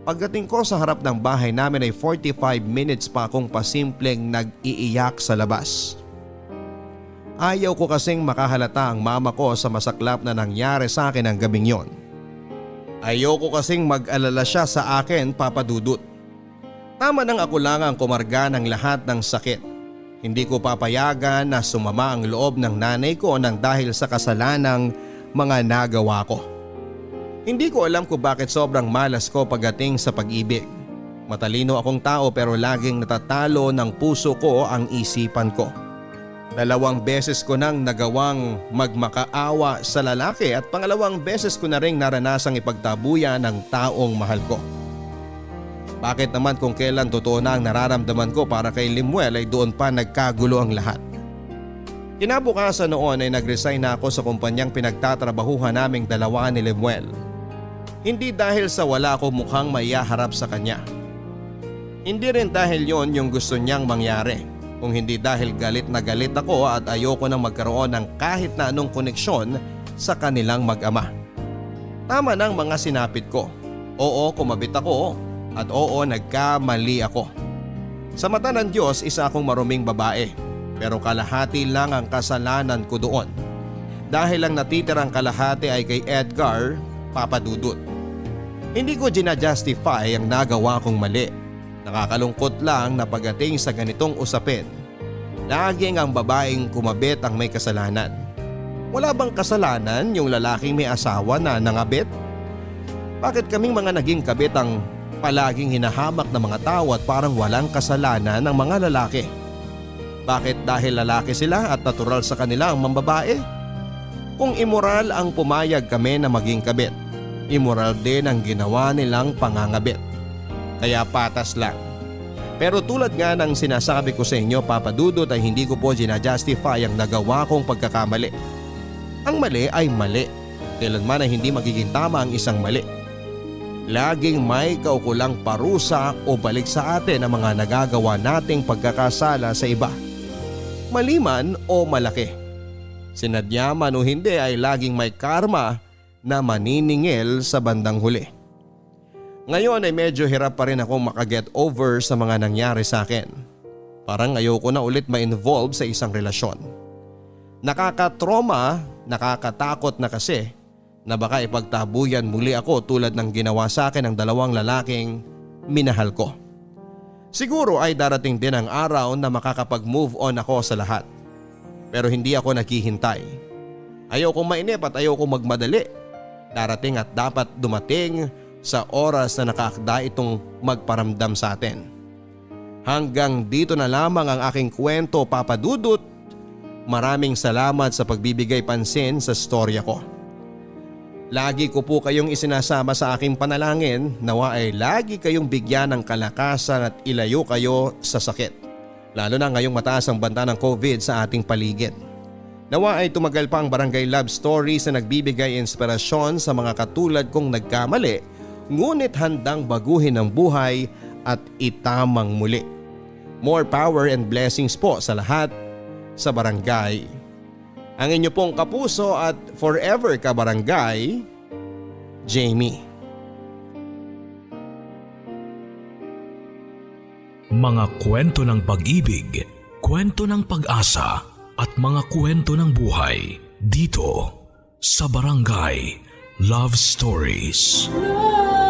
Pagdating ko sa harap ng bahay namin ay 45 minutes pa akong pasimpleng nag-iiyak sa labas. Ayaw ko kasing makahalata ang mama ko sa masaklap na nangyari sa akin ang gabing yon. Ayoko kasing mag-alala siya sa akin, Papa Dudut. Tama nang ako lang ang kumarga ng lahat ng sakit. Hindi ko papayagan na sumama ang loob ng nanay ko nang dahil sa kasalanang mga nagawa ko. Hindi ko alam kung bakit sobrang malas ko pagdating sa pag-ibig. Matalino akong tao pero laging natatalo ng puso ko ang isipan ko. 2 beses ko nang nagawang magmakaawa sa lalaki at 2 beses ko na ring naranasang ipagtabuyan ng taong mahal ko. Bakit naman kung kailan totoo na ang nararamdaman ko para kay Limuel ay doon pa nagkagulo ang lahat? Kinabukasan noon ay nag-resign na ako sa kumpanyang pinagtatrabahuhan naming dalawa ni Limuel. Hindi dahil sa wala ko mukhang maiharap sa kanya. Hindi rin dahil yon yung gusto niyang mangyari. Kung hindi dahil galit na galit ako at ayoko nang magkaroon ng kahit na anong koneksyon sa kanilang mag-ama. Tama ng mga sinapit ko. Oo, kumabit ako at oo, nagkamali ako. Sa mata ng Diyos, isa akong maruming babae pero kalahati lang ang kasalanan ko doon. Dahil ang natitirang kalahati ay kay Edgar, Papa Dudut. Hindi ko ginajustify ang nagawa kong mali. Nakakalungkot lang na pagdating sa ganitong usapin, laging ang babaeng kumabit ang may kasalanan. Wala bang kasalanan yung lalaking may asawa na nangabit? Bakit kaming mga naging kabit ang palaging hinahamak ng mga tao at parang walang kasalanan ng mga lalaki? Bakit dahil lalaki sila at natural sa kanila ang mambabae? Kung immoral ang pumayag kami na maging kabit, immoral din ang ginawa nilang pangangabit. Kaya patas lang. Pero tulad nga ng sinasabi ko sa inyo, Papa Dudut, ay hindi ko po ginajustify ang nagawa kong pagkakamali. Ang mali ay mali. Kailanman ay hindi magiging tama ang isang mali. Laging may kaukulang parusa o balik sa atin ang mga nagagawa nating pagkakasala sa iba. Mali man o malaki. Sinadya man o hindi ay laging may karma na maniningil sa bandang huli. Ngayon ay medyo hirap pa rin akong makaget over sa mga nangyari sa akin. Parang ayoko na ulit ma-involve sa isang relasyon. Nakakatroma, nakakatakot na kasi na baka ipagtabuyan muli ako tulad ng ginawa sa akin ng 2 lalaking minahal ko. Siguro ay darating din ang araw na makakapag-move on ako sa lahat. Pero hindi ako naghihintay. Ayoko mainip at ayoko magmadali. Darating at dapat dumating sa oras na nakaakda itong magparamdam sa atin. Hanggang dito na lamang ang aking kwento, Papa Dudut. Maraming salamat sa pagbibigay pansin sa storya ko. Lagi ko po kayong isinasama sa aking panalangin, nawa ay lagi kayong bigyan ng kalakasan at ilayo kayo sa sakit. Lalo na ngayong mataas ang banta ng COVID sa ating paligid. Nawa ay tumagal pa ang Barangay Love Stories na nagbibigay inspirasyon sa mga katulad kong nagkamali, ngunit handang baguhin ang buhay at itamang muli. More power and blessings po sa lahat sa barangay. Ang inyo pong kapuso at forever kabarangay, Jamie. Mga kwento ng pag-ibig, kwento ng pag-asa at mga kwento ng buhay dito sa Barangay Love Stories. Love